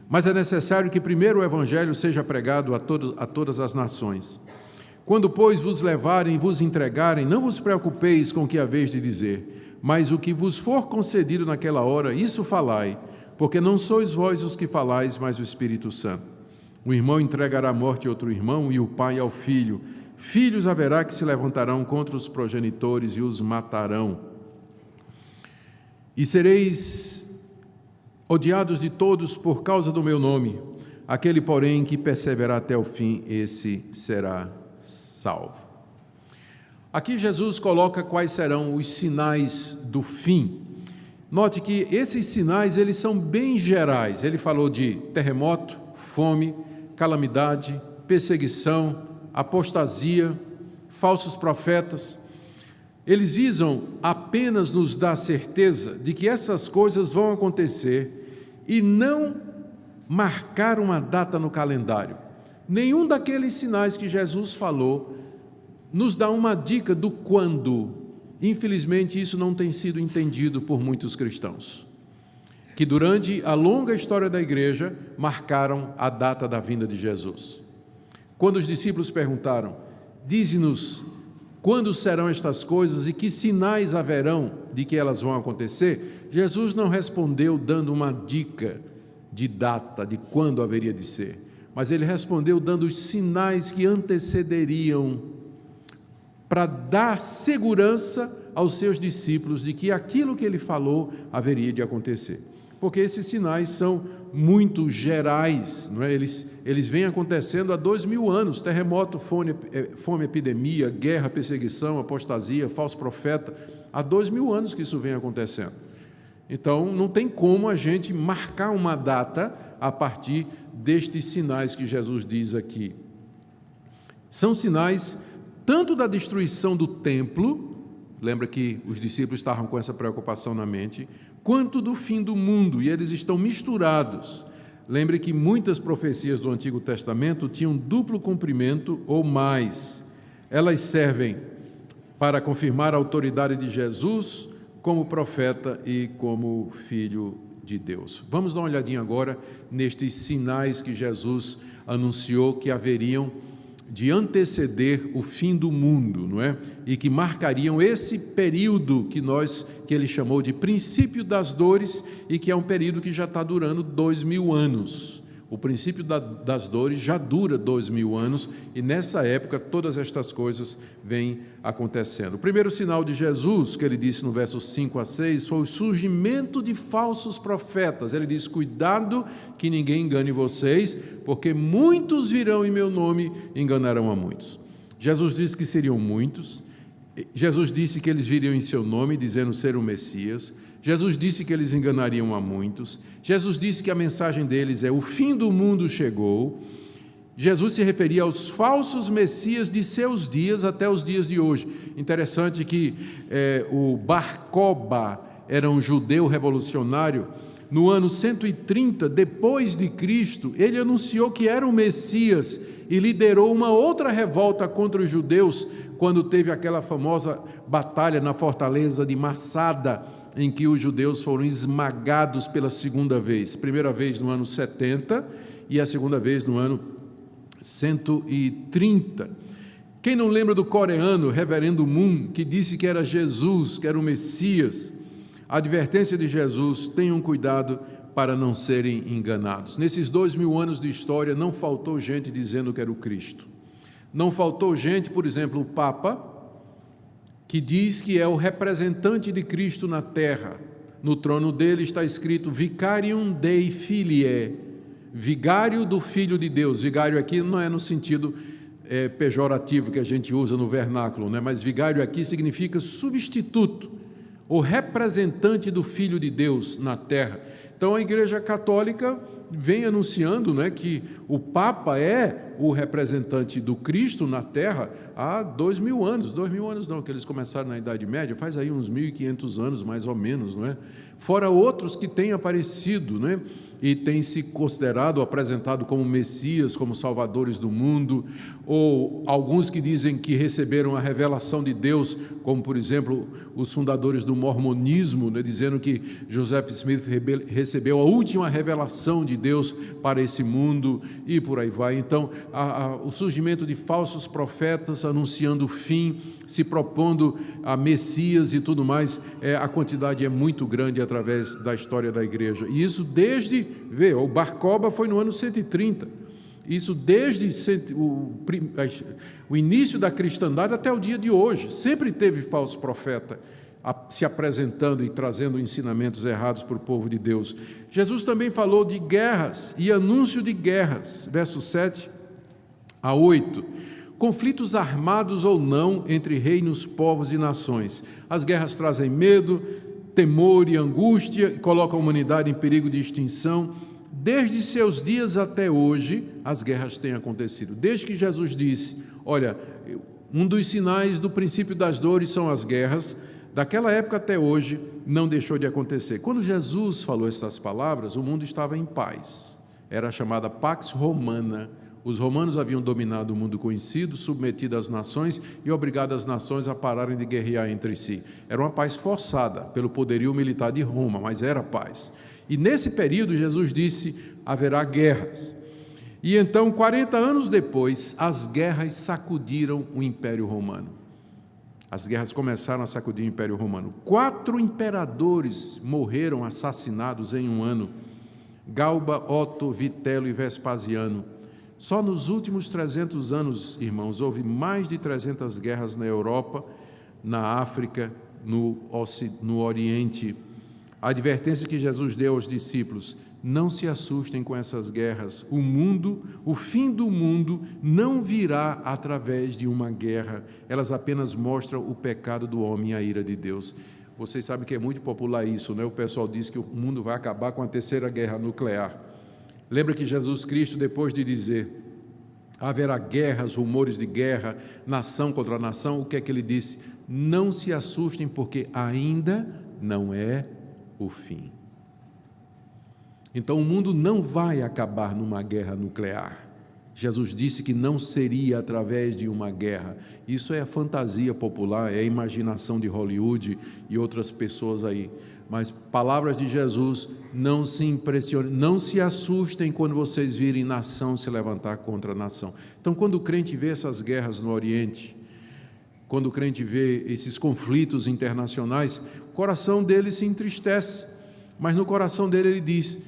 Mas é necessário que primeiro o evangelho seja pregado a todas as nações. Quando, pois, vos levarem e vos entregarem, não vos preocupeis com o que haveis de dizer, mas o que vos for concedido naquela hora, isso falai, porque não sois vós os que falais, mas o Espírito Santo. O irmão entregará à morte outro irmão, e o pai ao filho, Filhos haverá que se levantarão contra os progenitores e os matarão. E sereis odiados de todos por causa do meu nome. Aquele, porém, que perseverar até o fim, esse será salvo. Aqui Jesus coloca quais serão os sinais do fim. Note que esses sinais, eles são bem gerais. Ele falou de terremoto, fome, calamidade, perseguição, apostasia, falsos profetas. Eles visam apenas nos dar certeza de que essas coisas vão acontecer e não marcar uma data no calendário. Nenhum daqueles sinais que Jesus falou nos dá uma dica do quando. Infelizmente, isso não tem sido entendido por muitos cristãos, que durante a longa história da igreja marcaram a data da vinda de Jesus. Quando os discípulos perguntaram: dize-nos quando serão estas coisas e que sinais haverão de que elas vão acontecer, Jesus não respondeu dando uma dica de data, de quando haveria de ser, mas ele respondeu dando os sinais que antecederiam, para dar segurança aos seus discípulos de que aquilo que ele falou haveria de acontecer. Porque esses sinais são muito gerais, não é? Eles vêm acontecendo há 2000 anos, terremoto, fome, epidemia, guerra, perseguição, apostasia, falso profeta, há 2000 anos que isso vem acontecendo. Então, não tem como a gente marcar uma data a partir destes sinais que Jesus diz aqui. São sinais tanto da destruição do templo, lembra que os discípulos estavam com essa preocupação na mente, quanto do fim do mundo, e eles estão misturados. Lembre que muitas profecias do Antigo Testamento tinham duplo cumprimento ou mais. Elas servem para confirmar a autoridade de Jesus como profeta e como Filho de Deus. Vamos dar uma olhadinha agora nestes sinais que Jesus anunciou que haveriam de anteceder o fim do mundo, não é? E que marcariam esse período que ele chamou de princípio das dores, e que é um período que já está durando 2000 anos. O princípio das dores já dura 2000 anos, e nessa época todas estas coisas vêm acontecendo. O primeiro sinal de Jesus, que ele disse no versos 5 a 6, foi o surgimento de falsos profetas. Ele diz: cuidado que ninguém engane vocês, porque muitos virão em meu nome e enganarão a muitos. Jesus disse que seriam muitos. Jesus disse que eles viriam em seu nome, dizendo ser o Messias. Jesus disse que eles enganariam a muitos. Jesus disse que a mensagem deles é: o fim do mundo chegou. Jesus se referia aos falsos messias de seus dias até os dias de hoje. Interessante que o Bar Kokhba era um judeu revolucionário. No ano 130 depois de Cristo, ele anunciou que era o Messias e liderou uma outra revolta contra os judeus quando teve aquela famosa batalha na fortaleza de Massada, em que os judeus foram esmagados pela segunda vez. Primeira vez no ano 70 e a segunda vez no ano 130. Quem não lembra do coreano Reverendo Moon, que disse que era Jesus, que era o Messias? A advertência de Jesus: tenham cuidado para não serem enganados. Nesses 2000 anos de história não faltou gente dizendo que era o Cristo. Não faltou gente, por exemplo, o Papa, que diz que é o representante de Cristo na terra. No trono dele está escrito Vicarium Dei Filiae, vigário do Filho de Deus. Vigário aqui não é no sentido pejorativo que a gente usa no vernáculo, né? Mas vigário aqui significa substituto, o representante do Filho de Deus na terra. Então a Igreja Católica vem anunciando, né, que o Papa é o representante do Cristo na terra há 2000 anos. 2000 anos não, que eles começaram na Idade Média, faz aí uns 1500 anos mais ou menos, não é? Fora outros que têm aparecido, né, e têm se considerado, apresentado como Messias, como salvadores do mundo, ou alguns que dizem que receberam a revelação de Deus, como por exemplo os fundadores do mormonismo, né, dizendo que Joseph Smith recebeu a última revelação de Deus para esse mundo, e por aí vai. Então o surgimento de falsos profetas anunciando o fim, se propondo a Messias e tudo mais, a quantidade é muito grande através da história da igreja, e isso desde, o Bar Kokhba foi no ano 130, Isso desde o início da cristandade até o dia de hoje. Sempre teve falso profeta se apresentando e trazendo ensinamentos errados para o povo de Deus. Jesus também falou de guerras e anúncio de guerras, versos 7 a 8. Conflitos armados ou não entre reinos, povos e nações. As guerras trazem medo, temor e angústia e colocam a humanidade em perigo de extinção. Desde seus dias até hoje, as guerras têm acontecido. Desde que Jesus disse, olha, um dos sinais do princípio das dores são as guerras, daquela época até hoje, não deixou de acontecer. Quando Jesus falou essas palavras, o mundo estava em paz. Era a chamada Pax Romana. Os romanos haviam dominado o mundo conhecido, submetido às nações e obrigado as nações a pararem de guerrear entre si. Era uma paz forçada pelo poderio militar de Roma, mas era paz. E nesse período, Jesus disse, haverá guerras. E então, 40 anos depois, as guerras sacudiram o Império Romano. As guerras começaram a sacudir o Império Romano. 4 imperadores morreram assassinados em um ano. Galba, Otto, Vitelo e Vespasiano. Só nos últimos 300 anos, irmãos, houve mais de 300 guerras na Europa, na África, no Oriente. A advertência que Jesus deu aos discípulos, não se assustem com essas guerras. O fim do mundo não virá através de uma guerra. Elas apenas mostram o pecado do homem e a ira de Deus. Vocês sabem que é muito popular isso, né? O pessoal diz que o mundo vai acabar com a terceira guerra nuclear. Lembra que Jesus Cristo, depois de dizer, haverá guerras, rumores de guerra, nação contra nação, o que é que ele disse? Não se assustem, porque ainda não é o fim. Então o mundo não vai acabar numa guerra nuclear. Jesus disse que não seria através de uma guerra. Isso é a fantasia popular, é a imaginação de Hollywood e outras pessoas aí. Mas palavras de Jesus, não se impressionem, não se assustem quando vocês virem nação se levantar contra nação. Então, quando o crente vê essas guerras no Oriente, quando o crente vê esses conflitos internacionais, o coração dele se entristece, mas no coração dele ele diz,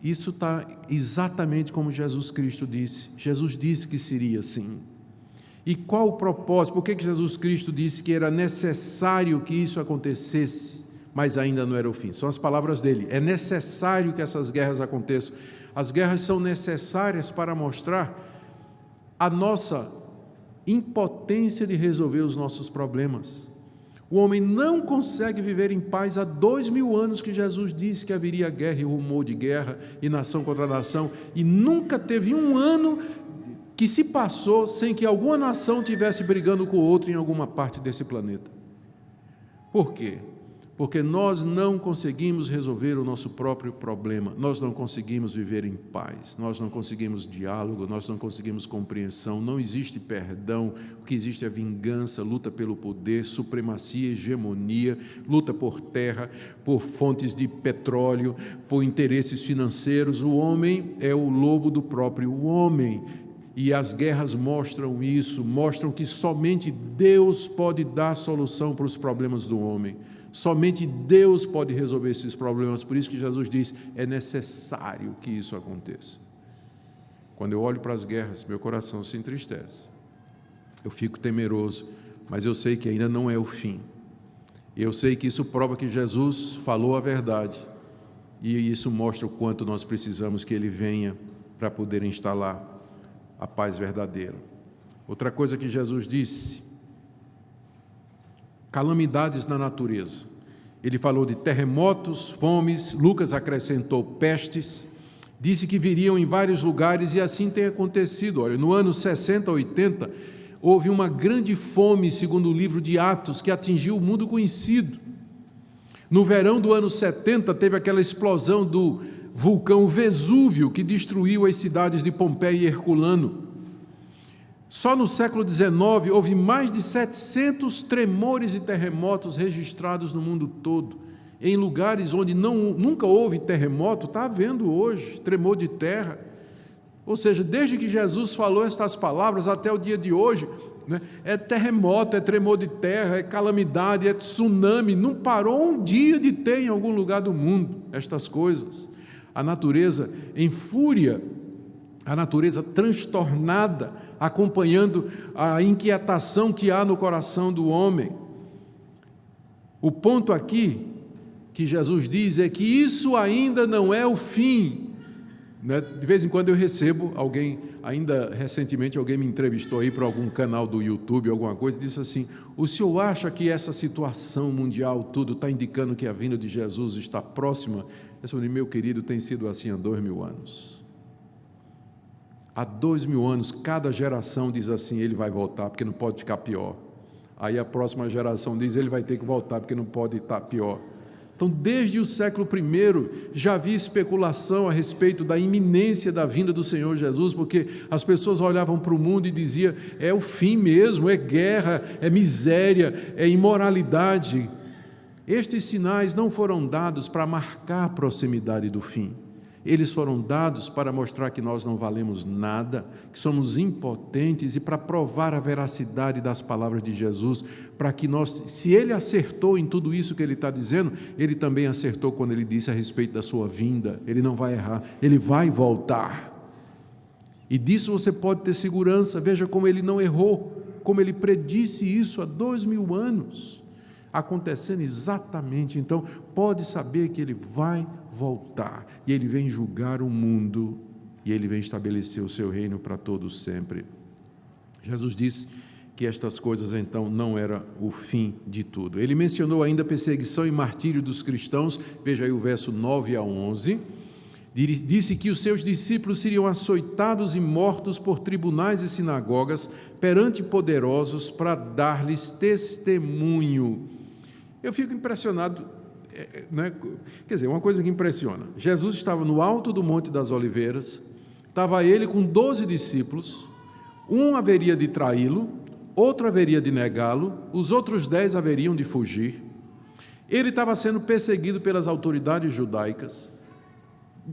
isso está exatamente como Jesus Cristo disse. Jesus disse que seria assim. E qual o propósito? Por que Jesus Cristo disse que era necessário que isso acontecesse? Mas ainda não era o fim. São as palavras dele. É necessário que essas guerras aconteçam. As guerras são necessárias para mostrar a nossa impotência de resolver os nossos problemas. O homem não consegue viver em paz há 2000 anos que Jesus disse que haveria guerra e rumor de guerra e nação contra nação, e nunca teve um ano que se passou sem que alguma nação estivesse brigando com outra em alguma parte desse planeta. Por quê? Porque nós não conseguimos resolver o nosso próprio problema, nós não conseguimos viver em paz, nós não conseguimos diálogo, nós não conseguimos compreensão, não existe perdão, o que existe é vingança, luta pelo poder, supremacia, hegemonia, luta por terra, por fontes de petróleo, por interesses financeiros. O homem é o lobo do próprio homem. E as guerras mostram isso, mostram que somente Deus pode dar solução para os problemas do homem. Somente Deus pode resolver esses problemas, por isso que Jesus diz, é necessário que isso aconteça. Quando eu olho para as guerras, meu coração se entristece. Eu fico temeroso, mas eu sei que ainda não é o fim. Eu sei que isso prova que Jesus falou a verdade, e isso mostra o quanto nós precisamos que Ele venha para poder instalar a paz verdadeira. Outra coisa que Jesus disse, calamidades na natureza. Ele falou de terremotos, fomes, Lucas acrescentou pestes, disse que viriam em vários lugares e assim tem acontecido. Olha, no ano 60, 80, houve uma grande fome, segundo o livro de Atos, que atingiu o mundo conhecido. No verão do ano 70, teve aquela explosão do vulcão Vesúvio, que destruiu as cidades de Pompeia e Herculano. Só no século XIX houve mais de 700 tremores e terremotos registrados no mundo todo. Em lugares onde nunca houve terremoto, está havendo hoje tremor de terra. Ou seja, desde que Jesus falou estas palavras até o dia de hoje, né, é terremoto, é tremor de terra, é calamidade, é tsunami. Não parou um dia de ter em algum lugar do mundo estas coisas. A natureza em fúria a natureza transtornada, acompanhando a inquietação que há no coração do homem. O ponto aqui que Jesus diz é que isso ainda não é o fim. De vez em quando eu recebo alguém, ainda recentemente alguém me entrevistou aí para algum canal do YouTube, alguma coisa, e disse assim: o senhor acha que essa situação mundial, tudo está indicando que a vinda de Jesus está próxima? Eu falei: meu querido, tem sido assim há 2000 anos. Há 2000 anos, cada geração diz assim: ele vai voltar porque não pode ficar pior. Aí a próxima geração diz: ele vai ter que voltar porque não pode estar pior. Então, desde o século I, já havia especulação a respeito da iminência da vinda do Senhor Jesus, porque as pessoas olhavam para o mundo e diziam: é o fim mesmo, é guerra, é miséria, é imoralidade. Estes sinais não foram dados para marcar a proximidade do fim. Eles foram dados para mostrar que nós não valemos nada, que somos impotentes, e para provar a veracidade das palavras de Jesus, para que nós, se Ele acertou em tudo isso que Ele está dizendo, Ele também acertou quando Ele disse a respeito da sua vinda. Ele não vai errar, Ele vai voltar. E disso você pode ter segurança. Veja como Ele não errou, como Ele predisse isso há 2000 anos, acontecendo exatamente. Então, pode saber que Ele vai voltar, e Ele vem julgar o mundo, e Ele vem estabelecer o seu reino para todos sempre. Jesus disse que estas coisas então não era o fim de tudo. Ele mencionou ainda a perseguição e martírio dos cristãos. Veja aí o verso 9 a 11, disse que os seus discípulos seriam açoitados e mortos por tribunais e sinagogas perante poderosos para dar-lhes testemunho. Eu fico impressionado, né? Quer dizer, uma coisa que impressiona: Jesus estava no alto do Monte das Oliveiras, estava ele com 12 discípulos, um haveria de traí-lo, outro haveria de negá-lo, os outros 10 haveriam de fugir. Ele estava sendo perseguido pelas autoridades judaicas,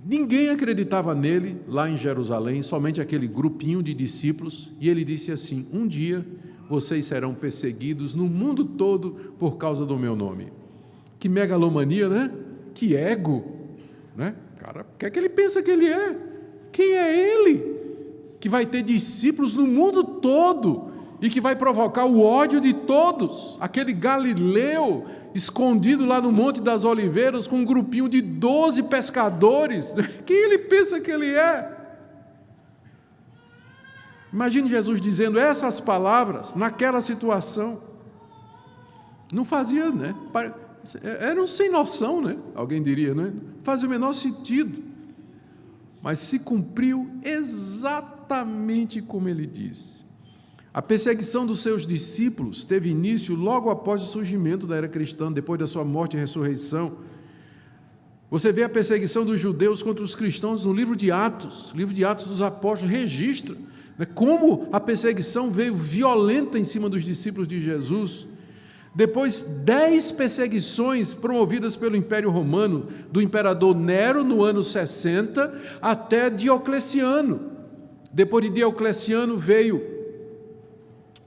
ninguém acreditava nele lá em Jerusalém, somente aquele grupinho de discípulos, e ele disse assim: um dia vocês serão perseguidos no mundo todo por causa do meu nome. Que megalomania, né? Que ego, né? Cara, o que é que ele pensa que ele é? Quem é ele que vai ter discípulos no mundo todo e que vai provocar o ódio de todos? Aquele Galileu escondido lá no Monte das Oliveiras com um grupinho de 12 pescadores. Quem ele pensa que ele é? Imagine Jesus dizendo essas palavras naquela situação. Não fazia, né? Eram sem noção, né? Alguém diria, né? Fazia o menor sentido. Mas se cumpriu exatamente como ele disse. A perseguição dos seus discípulos teve início logo após o surgimento da era cristã, depois da sua morte e ressurreição. Você vê a perseguição dos judeus contra os cristãos no livro de Atos dos Apóstolos, registra, né, como a perseguição veio violenta em cima dos discípulos de Jesus. Depois, 10 perseguições promovidas pelo Império Romano, do imperador Nero no ano 60 até Diocleciano. Depois de Diocleciano veio,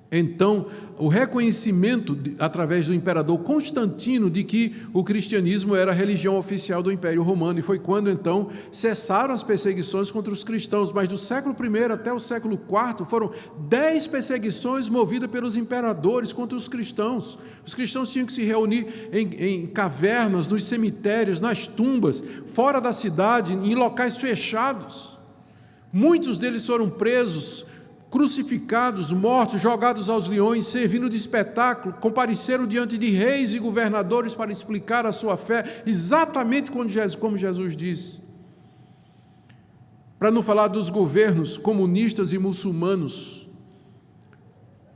então, o reconhecimento, através do imperador Constantino, de que o cristianismo era a religião oficial do Império Romano, e foi quando, então, cessaram as perseguições contra os cristãos. Mas do século I até o século IV, foram 10 perseguições movidas pelos imperadores contra os cristãos. Os cristãos tinham que se reunir em cavernas, nos cemitérios, nas tumbas, fora da cidade, em locais fechados. Muitos deles foram presos, crucificados, mortos, jogados aos leões, servindo de espetáculo, compareceram diante de reis e governadores para explicar a sua fé, exatamente como Jesus disse. Para não falar dos governos comunistas e muçulmanos,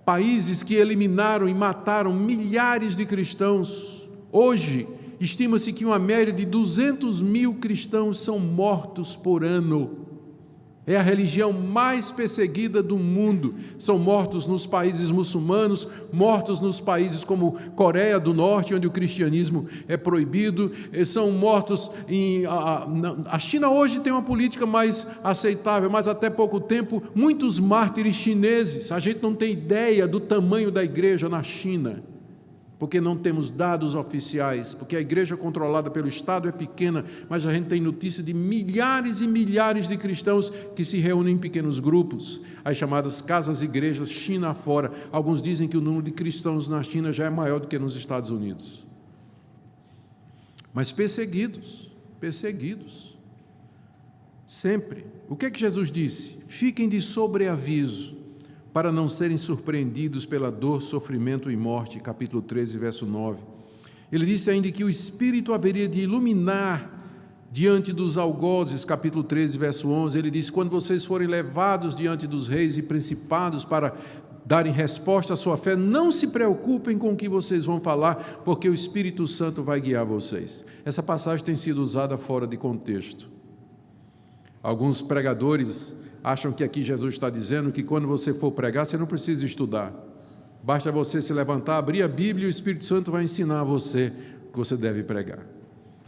países que eliminaram e mataram milhares de cristãos. Hoje, estima-se que uma média de 200 mil cristãos são mortos por ano. É a religião mais perseguida do mundo. São mortos nos países muçulmanos, mortos nos países como Coreia do Norte, onde o cristianismo é proibido, são mortos a China hoje tem uma política mais aceitável, mas até pouco tempo, muitos mártires chineses. A gente não tem ideia do tamanho da igreja na China. porque não temos dados oficiais, porque a igreja controlada pelo Estado é pequena, mas a gente tem notícia de milhares e milhares de cristãos que se reúnem em pequenos grupos, as chamadas casas-igrejas China afora. Alguns dizem que o número de cristãos na China já é maior do que nos Estados Unidos. Mas perseguidos, sempre. O que é que Jesus disse? Fiquem de sobreaviso, para não serem surpreendidos pela dor, sofrimento e morte, capítulo 13, verso 9. Ele disse ainda que o Espírito haveria de iluminar diante dos algozes, capítulo 13, verso 11. Ele disse, quando vocês forem levados diante dos reis e principados para darem resposta à sua fé, não se preocupem com o que vocês vão falar, porque o Espírito Santo vai guiar vocês. Essa passagem tem sido usada fora de contexto. Alguns pregadores acham que aqui Jesus está dizendo que quando você for pregar, você não precisa estudar. Basta você se levantar, abrir a Bíblia e o Espírito Santo vai ensinar a você o que você deve pregar.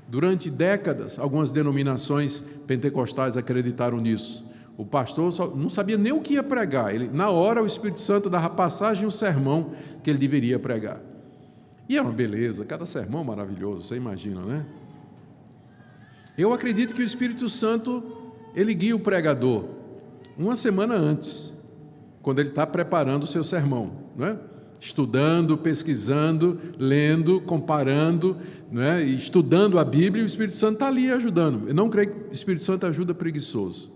Durante décadas, algumas denominações pentecostais acreditaram nisso. O pastor não sabia nem o que ia pregar. Na hora, o Espírito Santo dava passagem e o sermão que ele deveria pregar. E é uma beleza, cada sermão maravilhoso, você imagina, né? Eu acredito que o Espírito Santo, ele guia o pregador uma semana antes, quando ele está preparando o seu sermão, não é? Estudando, pesquisando, lendo, comparando, não é? E estudando a Bíblia, e o Espírito Santo está ali ajudando. Eu não creio que o Espírito Santo ajuda preguiçoso.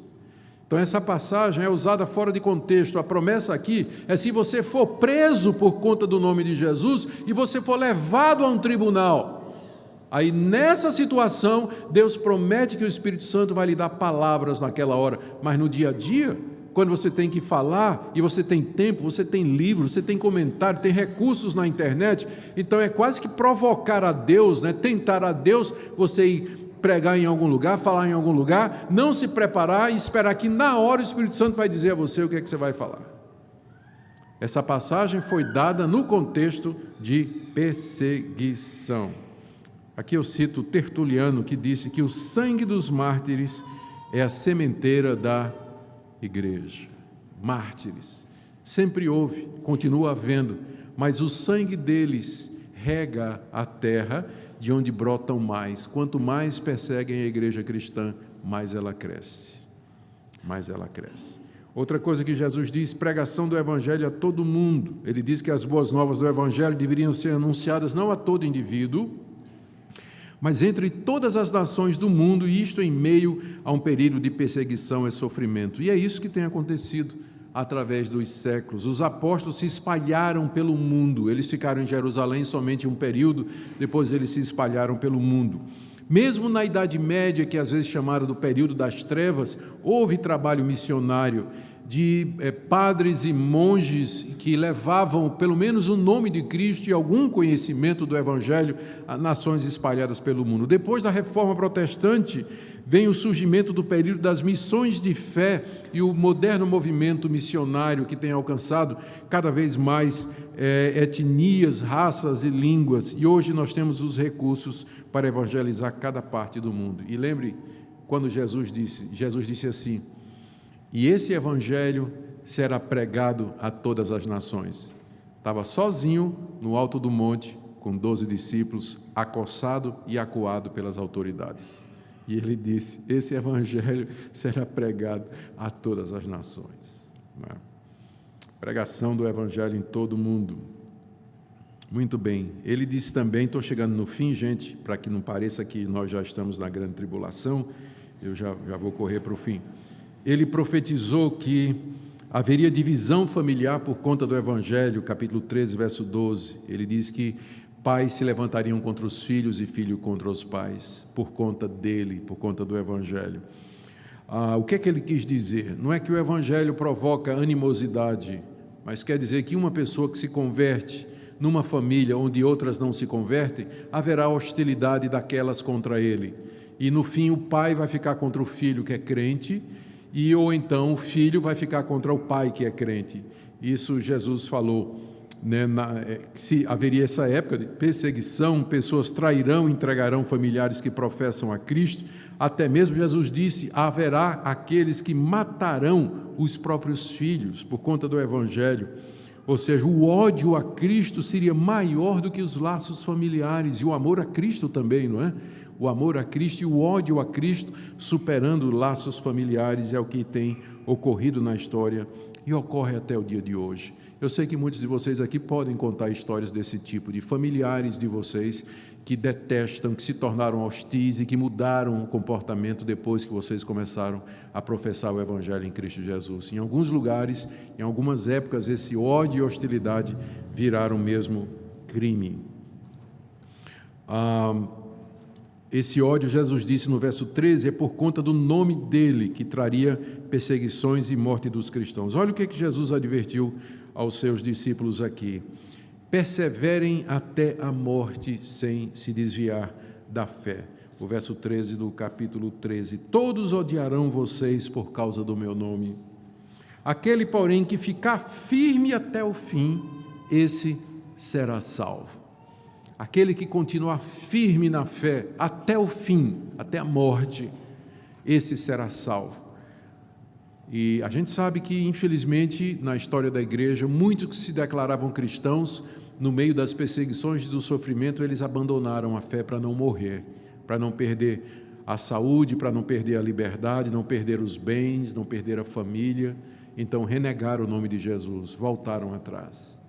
Então essa passagem é usada fora de contexto. A promessa aqui é se você for preso por conta do nome de Jesus e você for levado a um tribunal. Aí nessa situação, Deus promete que o Espírito Santo vai lhe dar palavras naquela hora, mas no dia a dia, quando você tem que falar, e você tem tempo, você tem livro, você tem comentário, tem recursos na internet, então é quase que provocar a Deus, né? Tentar a Deus, você ir pregar em algum lugar, falar em algum lugar, não se preparar e esperar que na hora o Espírito Santo vai dizer a você o que é que você vai falar. Essa passagem foi dada no contexto de perseguição. Aqui eu cito Tertuliano, que disse que o sangue dos mártires é a sementeira da igreja. Mártires. Sempre houve, continua havendo, mas o sangue deles rega a terra de onde brotam mais. Quanto mais perseguem a igreja cristã, mais ela cresce. Mais ela cresce. Outra coisa que Jesus diz, pregação do Evangelho a todo mundo. Ele diz que as boas novas do Evangelho deveriam ser anunciadas não a todo indivíduo, mas entre todas as nações do mundo, e isto em meio a um período de perseguição e sofrimento. E é isso que tem acontecido através dos séculos. Os apóstolos se espalharam pelo mundo. Eles ficaram em Jerusalém somente um período, depois eles se espalharam pelo mundo. Mesmo na Idade Média, que às vezes chamaram do período das trevas, houve trabalho missionário de padres e monges que levavam pelo menos o nome de Cristo e algum conhecimento do Evangelho a nações espalhadas pelo mundo. Depois da Reforma Protestante, vem o surgimento do período das missões de fé e o moderno movimento missionário que tem alcançado cada vez mais etnias, raças e línguas. E hoje nós temos os recursos para evangelizar cada parte do mundo. E lembre, quando Jesus disse assim, e esse evangelho será pregado a todas as nações. Estava sozinho no alto do monte, com 12 discípulos, acossado e acuado pelas autoridades. E ele disse, esse evangelho será pregado a todas as nações. Pregação do evangelho em todo o mundo. Muito bem. Ele disse também, estou chegando no fim, gente, para que não pareça que nós já estamos na grande tribulação, eu já vou correr para o fim. Ele profetizou que haveria divisão familiar por conta do Evangelho, capítulo 13, verso 12. Ele diz que pais se levantariam contra os filhos e filhos contra os pais, por conta dele, por conta do Evangelho. O que é que ele quis dizer? Não é que o Evangelho provoca animosidade, mas quer dizer que uma pessoa que se converte numa família onde outras não se convertem, haverá hostilidade daquelas contra ele. E no fim o pai vai ficar contra o filho que é crente, ou então o filho vai ficar contra o pai que é crente. Isso Jesus falou, né, se haveria essa época de perseguição, pessoas trairão, entregarão familiares que professam a Cristo, até mesmo Jesus disse, haverá aqueles que matarão os próprios filhos por conta do Evangelho. Ou seja, o ódio a Cristo seria maior do que os laços familiares, e o amor a Cristo também, não é? O amor a Cristo e o ódio a Cristo superando laços familiares é o que tem ocorrido na história e ocorre até o dia de hoje. Eu sei que muitos de vocês aqui podem contar histórias desse tipo, de familiares de vocês que detestam, que se tornaram hostis e que mudaram o comportamento depois que vocês começaram a professar o Evangelho em Cristo Jesus. Em alguns lugares, em algumas épocas, esse ódio e hostilidade viraram mesmo crime. Esse ódio, Jesus disse no verso 13, é por conta do nome dele, que traria perseguições e morte dos cristãos. Olha o que Jesus advertiu aos seus discípulos aqui: perseverem até a morte sem se desviar da fé. O verso 13 do capítulo 13: todos odiarão vocês por causa do meu nome. Aquele, porém, que ficar firme até o fim, esse será salvo. Aquele que continuar firme na fé até o fim, até a morte, esse será salvo. E a gente sabe que, infelizmente, na história da igreja, muitos que se declaravam cristãos, no meio das perseguições e do sofrimento, eles abandonaram a fé para não morrer, para não perder a saúde, para não perder a liberdade, não perder os bens, não perder a família. Então, renegaram o nome de Jesus, voltaram atrás.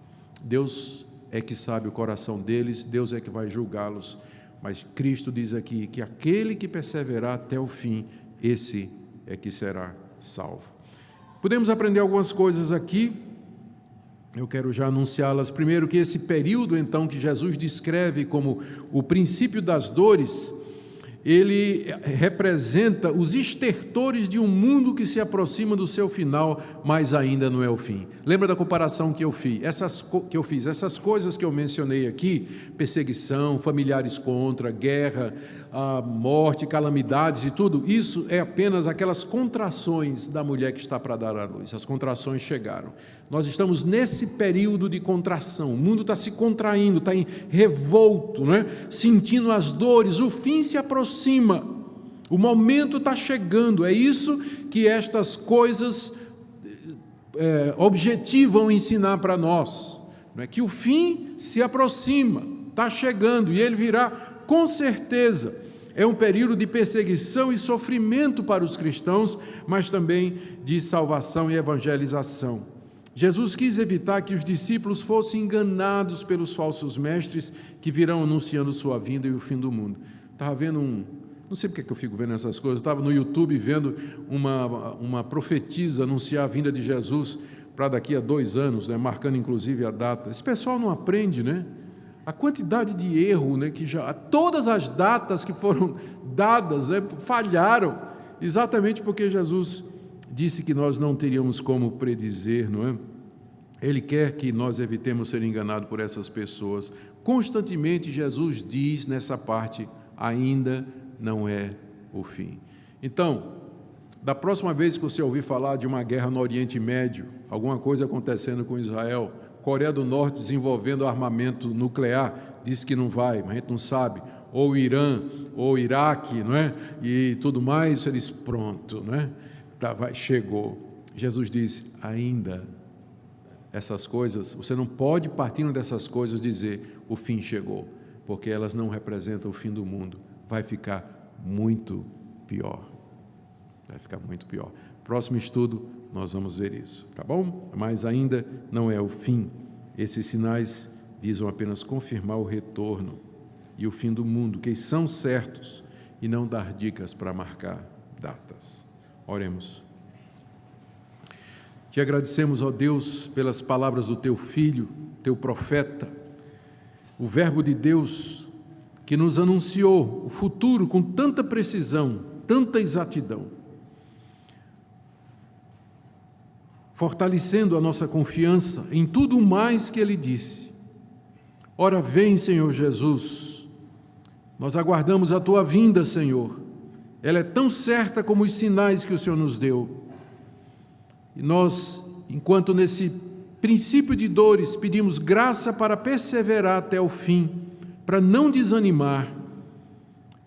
Deus é que sabe o coração deles, Deus é que vai julgá-los. Mas Cristo diz aqui que aquele que perseverar até o fim, esse é que será salvo. Podemos aprender algumas coisas aqui, eu quero já anunciá-las. Primeiro, que esse período então que Jesus descreve como o princípio das dores, ele representa os estertores de um mundo que se aproxima do seu final, mas ainda não é o fim. Lembra da comparação que eu fiz? Essas coisas que eu mencionei aqui, perseguição, familiares contra, guerra, a morte, calamidades e tudo, isso é apenas aquelas contrações da mulher que está para dar à luz. As contrações chegaram. Nós estamos nesse período de contração, o mundo está se contraindo, está em revolto, né? Sentindo as dores, o fim se aproxima, o momento está chegando. É isso que estas coisas objetivam ensinar para nós, não é? Que o fim se aproxima, está chegando e ele virá com certeza. É um período de perseguição e sofrimento para os cristãos, mas também de salvação e evangelização. Jesus quis evitar que os discípulos fossem enganados pelos falsos mestres que virão anunciando sua vinda e o fim do mundo. Estava vendo não sei porque que eu fico vendo essas coisas, estava no YouTube vendo uma profetisa anunciar a vinda de Jesus para daqui a 2 anos, né, marcando inclusive a data. Esse pessoal não aprende, né? A quantidade de erro, né, que já todas as datas que foram dadas, né, falharam, exatamente porque Jesus disse que nós não teríamos como predizer, não é? Ele quer que nós evitemos ser enganados por essas pessoas. Constantemente Jesus diz nessa parte, ainda não é o fim. Então, da próxima vez que você ouvir falar de uma guerra no Oriente Médio, alguma coisa acontecendo com Israel, Coreia do Norte desenvolvendo armamento nuclear, diz que não vai, mas a gente não sabe, ou Irã, ou Iraque, não é? E tudo mais, você diz, pronto, não é? Chegou. Jesus disse, ainda essas coisas, você não pode, partindo dessas coisas, dizer o fim chegou, porque elas não representam o fim do mundo. Vai ficar muito pior. Vai ficar muito pior. Próximo estudo, nós vamos ver isso, tá bom? Mas ainda não é o fim. Esses sinais visam apenas confirmar o retorno e o fim do mundo, que são certos, e não dar dicas para marcar datas. Oremos. Te agradecemos, ó Deus, pelas palavras do Teu Filho, Teu profeta, o Verbo de Deus, que nos anunciou o futuro com tanta precisão, tanta exatidão, fortalecendo a nossa confiança em tudo mais que Ele disse. Ora, vem, Senhor Jesus, nós aguardamos a Tua vinda, Senhor. Ela é tão certa como os sinais que o Senhor nos deu. E nós, enquanto nesse princípio de dores, pedimos graça para perseverar até o fim, para não desanimar,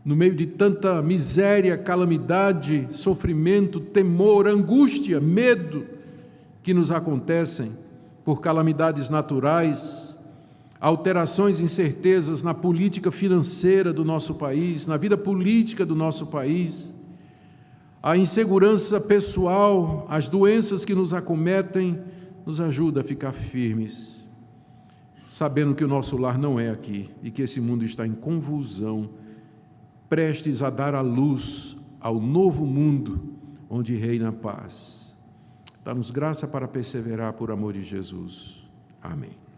no meio de tanta miséria, calamidade, sofrimento, temor, angústia, medo que nos acontecem. por calamidades naturais, alterações e incertezas na política financeira do nosso país, na vida política do nosso país, a insegurança pessoal, as doenças que nos acometem, nos ajuda a ficar firmes, sabendo que o nosso lar não é aqui e que esse mundo está em convulsão, prestes a dar a luz ao novo mundo onde reina a paz. Dá-nos graça para perseverar por amor de Jesus. Amém.